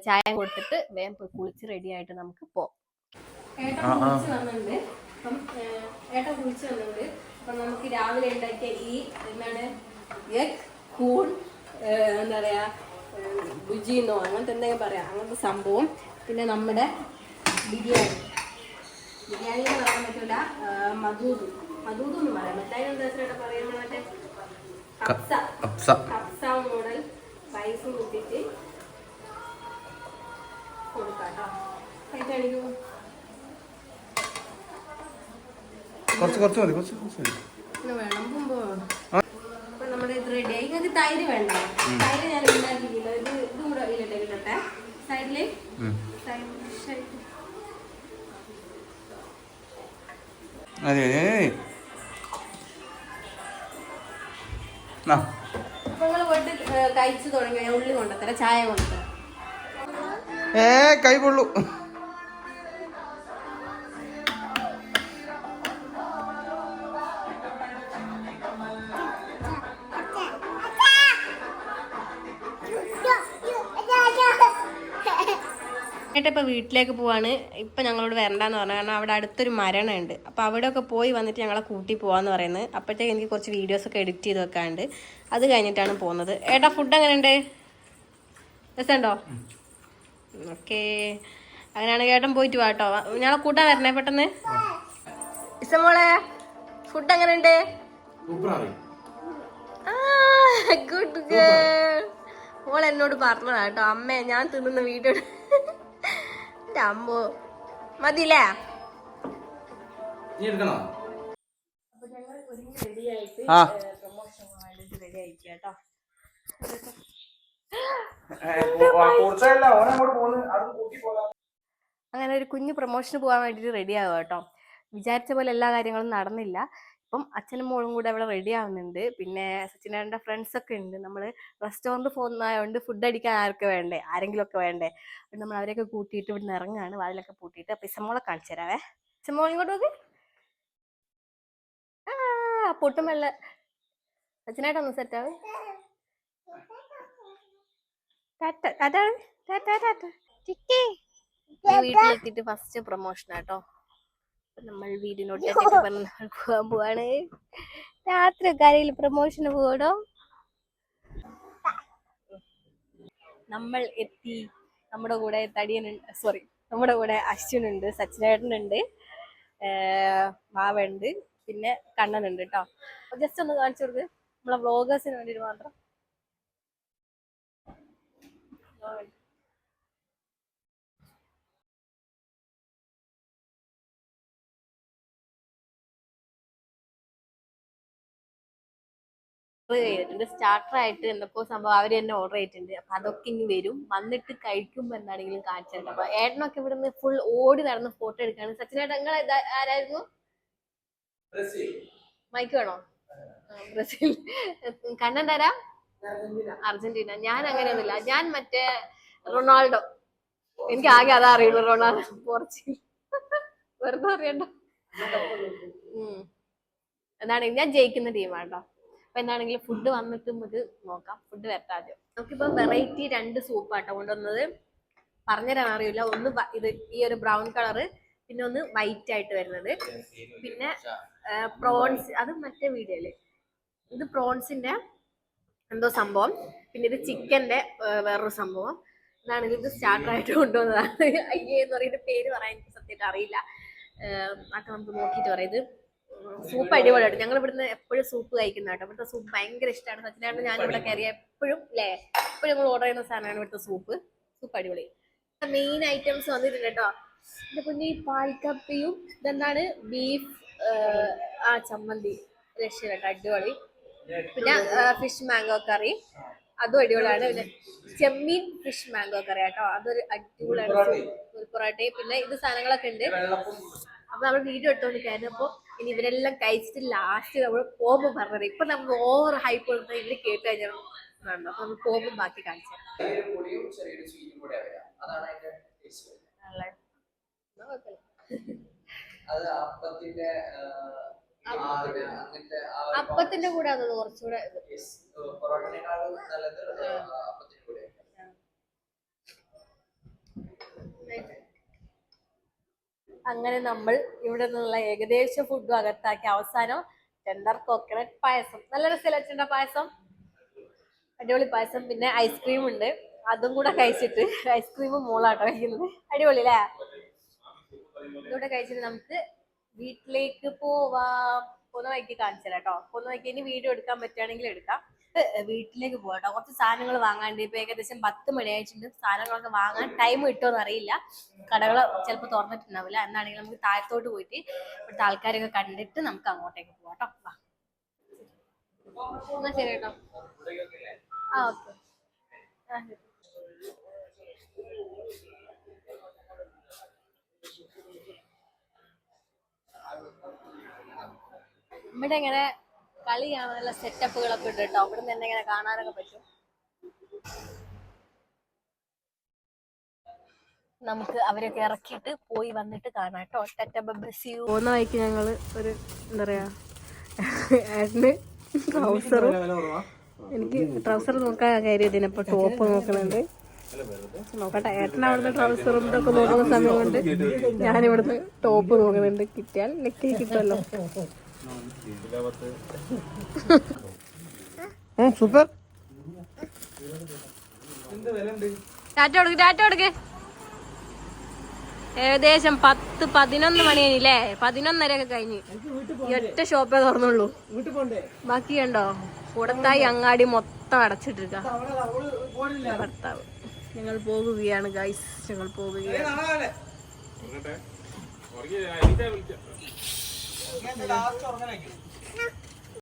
ചായ കൊടുത്തിട്ട് വേഗം പോയി കുളിച്ച് റെഡി ആയിട്ട് നമുക്ക് പോവാം. ഏട്ടൻ കുളിച്ച് വന്നിട്ടുണ്ട്. അപ്പൊ നമുക്ക് രാവിലെ ഉണ്ടാക്കിയ ഈ എന്താണ് കൂൺ എന്താ പറയാ ബുജിന്നോ അങ്ങനത്തെ എന്തെങ്കിലും പറയാം, അങ്ങനത്തെ സംഭവം. പിന്നെ നമ്മുടെ ബിരിയാണി എന്ന് പറയാൻ പറ്റൂല, മധൂദ് എന്ന് പറയാം. മറ്റായി എന്താ പറയുന്നത്, മറ്റേ കപ്സ മോഡൽ റൈസും കൂട്ടിയിട്ട് കൊടുക്കാട്ടോ. കഴിക്കാണിക്കൂ. അപ്പൊ നമ്മുടെ ഇത് റെഡി ആയി. നിങ്ങൾക്ക് തൈര് വേണ്ട? തൈര് ഞാൻ ഉണ്ടാക്കിയില്ല. ഇതും കൂടെ ഇല്ലട്ടെ സൈഡില്. അപ്പൊ നിങ്ങൾ പോയിട്ട് കഴിച്ചു തുടങ്ങി, ഞാൻ ഉള്ളി കൊണ്ടുത്തരാം, ചായ കൊണ്ടുത്തരാം. കൈ കൊള്ളു. ഇപ്പൊ വീട്ടിലേക്ക് പോവാണ്. ഇപ്പൊ ഞങ്ങളോട് വരണ്ടെന്ന് പറഞ്ഞു, കാരണം അവിടെ അടുത്തൊരു മരണമുണ്ട്. അപ്പൊ അവിടെ ഒക്കെ പോയി വന്നിട്ട് ഞങ്ങളെ കൂട്ടി പോവാന്ന് പറയുന്നത്. അപ്പോഴത്തേക്ക് എനിക്ക് കുറച്ച് വീഡിയോസ് ഒക്കെ എഡിറ്റ് ചെയ്ത് വെക്കാനുണ്ട്, അത് കഴിഞ്ഞിട്ടാണ് പോകുന്നത്. ഏട്ടാ ഫുഡ് എങ്ങനെയുണ്ട്, രസമുണ്ടോ? ഓക്കേ, അങ്ങനെയാണെങ്കിൽ ഏട്ടൻ പോയിട്ട് വാട്ടോ, ഞങ്ങളെ കൂട്ടാൻ വരണേ പെട്ടെന്ന്. ഇസമോളെ ഫുഡ് എങ്ങനെയുണ്ട്? Good girl. മോൾ എന്നോട് പറഞ്ഞതാ കേട്ടോ, അമ്മേ ഞാൻ തിന്നുന്ന വീഡിയോ അമ്മോ മതിയില്ലേ? അപ്പൊ ഞങ്ങൾ ഒരുങ്ങി റെഡി ആയിട്ട് പ്രൊമോഷൻ വേണ്ടിട്ട് റെഡി ആയിക്കുക കേട്ടോ. അങ്ങനെ ഒരു കുഞ്ഞു പ്രൊമോഷന് പോകാൻ വേണ്ടിട്ട് റെഡി ആവുക കേട്ടോ. വിചാരിച്ച പോലെ എല്ലാ കാര്യങ്ങളും നടന്നില്ല. ഇപ്പം അച്ഛനും മോളും കൂടെ അവിടെ റെഡി ആവുന്നുണ്ട്. പിന്നെ സച്ചിനേട്ടൻ്റെ ഫ്രണ്ട്സ് ഒക്കെ ഉണ്ട്. നമ്മൾ റെസ്റ്റോറൻറ്റ് പോകുന്നതായതുകൊണ്ട് ഫുഡ് അടിക്കാൻ ആരെങ്കിലും ഒക്കെ വേണ്ടേ. അപ്പം നമ്മൾ അവരെയൊക്കെ കൂട്ടിയിട്ട് ഇവിടുന്ന് ഇറങ്ങാണ്, വാതിലൊക്കെ പൂട്ടിയിട്ട്. അപ്പം ഇസമോളെ കാണിച്ചു തരാവേ. ഇസമോൾ ഇങ്ങോട്ട് നോക്ക്. പൊട്ടുമല്ല സച്ചിനായിട്ടൊന്ന് സെറ്റാവേ. വീട്ടിലെത്തിയിട്ട് ഫസ്റ്റ് പ്രൊമോഷൻ ആട്ടോ. നമ്മൾ വീടിനോട്ടൊക്കെ പോകാൻ പോവാണ്. രാത്രി കരയിൽ പ്രൊമോഷന് പോകണോ? നമ്മൾ എത്തി. നമ്മുടെ കൂടെ നമ്മുടെ കൂടെ അശ്വിനുണ്ട്, സച്ചിനേട്ടനുണ്ട്, മാവുണ്ട്, പിന്നെ കണ്ണനുണ്ട് കേട്ടോ. ജസ്റ്റ് ഒന്ന് കാണിച്ചു കൊടുക്ക് നമ്മളെ വ്ളോഗേഴ്സിന് വേണ്ടിയിട്ട് മാത്രം. ചെയ്തിട്ടുണ്ട്. സ്റ്റാർട്ടർ ആയിട്ട് എന്തൊക്കെ സംഭവം അവർ തന്നെ ഓർഡർ ചെയ്തിട്ടുണ്ട്. അപ്പൊ അതൊക്കെ ഇനി വരും. വന്നിട്ട് കഴിക്കുമ്പോ എന്താണെങ്കിലും കാണിച്ചിട്ടുണ്ട്. അപ്പൊ ഏട്ടനൊക്കെ ഇവിടുന്ന് ഫുൾ ഓടി നടന്ന് ഫോട്ടോ എടുക്കാണ്. സച്ചിനേട്ടൻ നിങ്ങൾ ആരായിരുന്നു? മൈക്ക് വേണോ? ബ്രസീൽ. കണ്ണന്താരാ? അർജന്റീന. ഞാൻ അങ്ങനെയൊന്നുമില്ല, ഞാൻ മറ്റേ റൊണാൾഡോ. എനിക്ക് ആകെ അതാ അറിയുള്ളൂ, റൊണാൾഡോ. പോർച്ചുഗൽ. വെറുതെ അറിയണ്ട. എന്താണെങ്കിൽ ഞാൻ ജയിക്കുന്ന ടീമാട്ടോ. അപ്പൊ എന്താണെങ്കിലും ഫുഡ് വന്നിട്ട് നമുക്ക് നോക്കാം. ഫുഡ് വരട്ടാദ്യം. നമുക്കിപ്പോ വെറൈറ്റി 2 സൂപ്പാട്ടോ കൊണ്ടുവന്നത്. പറഞ്ഞുതരാൻ അറിയില്ല. ഒന്ന് ഇത് ഈ ഒരു ബ്രൗൺ കളറ്, പിന്നെ ഒന്ന് വൈറ്റ് ആയിട്ട് വരുന്നത്, പിന്നെ പ്രോൺസ്. അത് മറ്റേ വീഡിയോയില് ഇത് പ്രോൺസിന്റെ എന്തോ സംഭവം, പിന്നെ ഇത് ചിക്കന്റെ വേറൊരു സംഭവം. ഇതാണെങ്കിൽ ഇത് സ്റ്റാർട്ടർ ആയിട്ട് കൊണ്ടുവന്നതാണ്. അയ്യേ എന്ന് പറയുന്ന പേര് പറയാൻ എനിക്ക് സത്യമായിട്ട് അറിയില്ല. അതൊക്കെ നമുക്ക് നോക്കിയിട്ട് പറയാം. ഇത് സൂപ്പ് അടിപൊളിയായിട്ട്. ഞങ്ങൾ ഇവിടുന്ന് എപ്പോഴും സൂപ്പ് കഴിക്കുന്ന കേട്ടോ. ഇവിടുത്തെ സൂപ്പ് ഭയങ്കര ഇഷ്ടമാണ്. സച്ചിനായിട്ട് ഞാൻ ഇവിടെ കയറിയ എപ്പോഴും എപ്പോഴും ഞങ്ങൾ ഓർഡർ ചെയ്യുന്ന സാധനമാണ് ഇവിടുത്തെ സൂപ്പ്. സൂപ്പ് അടിപൊളി. മെയിൻ ഐറ്റംസ് വന്നിട്ടുണ്ട് കേട്ടോ. ഇതിന്റെ പിന്നെ ഈ പാൽക്കപ്പയും ഇതെന്താണ് ബീഫ് ചമ്മന്തി, രക്ഷ കേട്ടോ, അടിപൊളി. പിന്നെ ഫിഷ് മാംഗോ കറി, അതും അടിപൊളിയാണ്. പിന്നെ ചെമ്മീൻ ഫിഷ് മാംഗോ കറി കേട്ടോ, അതൊരു അടിപൊളിയാണ്. പൊറോട്ടയും പിന്നെ ഇത് സാധനങ്ങളൊക്കെ ഉണ്ട്. അപ്പൊ നമ്മൾ വീഡിയോ എടുത്തോണ്ടിരിക്കായിരുന്നു. അപ്പൊ ഇനി ഇവരെല്ലാം കഴിച്ചിട്ട് ലാസ്റ്റ് നമ്മൾ പോകുമ്പോൾ പറഞ്ഞത്. ഇപ്പൊ നമ്മൾ ഓവർ ഹൈപ്പ് കൊടുത്താൽ ഇവര് കേട്ട് കഴിഞ്ഞാൽ അപ്പൊ നമ്മൾ പോകുമ്പോൾ ബാക്കി കാണിച്ചു. അപ്പത്തിന്റെ കൂടെ അത് കുറച്ചുകൂടെ അങ്ങനെ നമ്മൾ ഇവിടെ നിന്നുള്ള ഏകദേശം ഫുഡും അകത്താക്കി അവസാനം ടെൻഡർ കോക്കനട്ട് പായസം. നല്ല രസമല്ല പായസം? അടിപൊളി പായസം. പിന്നെ ഐസ്ക്രീം ഉണ്ട്, അതും കൂടെ കഴിച്ചിട്ട്. ഐസ്ക്രീമും മോളാട്ടോ കഴിക്കുന്നത്. അടിപൊളി അല്ലേ? ഇതൂടെ കഴിച്ചിട്ട് നമുക്ക് വീട്ടിലേക്ക് പോവാം. പോകുന്ന വഴിക്ക് കാണിച്ചു തരാം കേട്ടോ. പോകുന്ന വഴിക്ക് ഇനി വീഡിയോ എടുക്കാൻ പറ്റുകയാണെങ്കിൽ എടുക്കാം. വീട്ടിലേക്ക് പോകാം കേട്ടോ. കുറച്ച് സാധനങ്ങൾ വാങ്ങാണ്ട്. ഇപ്പൊ ഏകദേശം 10 മണിയായിട്ടുണ്ട്. സാധനങ്ങളൊക്കെ വാങ്ങാൻ ടൈം കിട്ടുമോന്ന് അറിയില്ല. കടകൾ ചിലപ്പോൾ തുറന്നിട്ടുണ്ടാവില്ല. എന്നാണെങ്കിൽ നമുക്ക് താഴത്തോട്ട് പോയിട്ട് ഇവിടുത്തെ ആൾക്കാരൊക്കെ കണ്ടിട്ട് നമുക്ക് അങ്ങോട്ടേക്ക് പോവാം കേട്ടോ. എന്നാ ശരി കേട്ടോ. ഓക്കെ. ഇവിടെ ഇങ്ങനെ കളി കാണാനുള്ള സെറ്റപ്പുകളൊക്കെ ഉണ്ട് കേട്ടോ. അവിടെ നിന്ന് തന്നെ ഇങ്ങനെ കാണാനൊക്കെ പറ്റും. നമുക്ക് അവരൊക്കെ ഇറക്കിയിട്ട് പോയി വന്നിട്ട് കാണാം കേട്ടോ. പോകുന്ന വഴിക്ക് ഞങ്ങള് ഒരു എന്താ പറയാ, ഏട്ടന് ട്രൗസറും, എനിക്ക് ട്രൗസർ നോക്കാൻ കയറിയതിന് ഇപ്പൊ ടോപ്പ് നോക്കുന്നുണ്ട്. നോക്കട്ടെ, ഏട്ടൻ അവിടുന്ന് ട്രൗസറും ഇതൊക്കെ നോക്കുന്ന സമയം കൊണ്ട് ഞാനിവിടുന്ന് ടോപ്പ് നോക്കുന്നുണ്ട്. കിട്ടിയാൽ നെക്കി കിട്ടുമല്ലോ. സൂപ്പർ. ടാറ്റ കൊടുക്ക്. ഏകദേശം 10-11 മണിയായില്ലേ? 11:30 കഴിഞ്ഞ്. ഒറ്റ ഷോപ്പേ തുറന്നുള്ളൂ. ബാക്കി കണ്ടോ? കൂടത്തായി അങ്ങാടി മൊത്തം അടച്ചിട്ടിരിക്ക. ഭർത്താവ് ഞങ്ങൾ പോകുകയാണ് ഗൈസ്, ഞങ്ങൾ പോകുകയാണ്.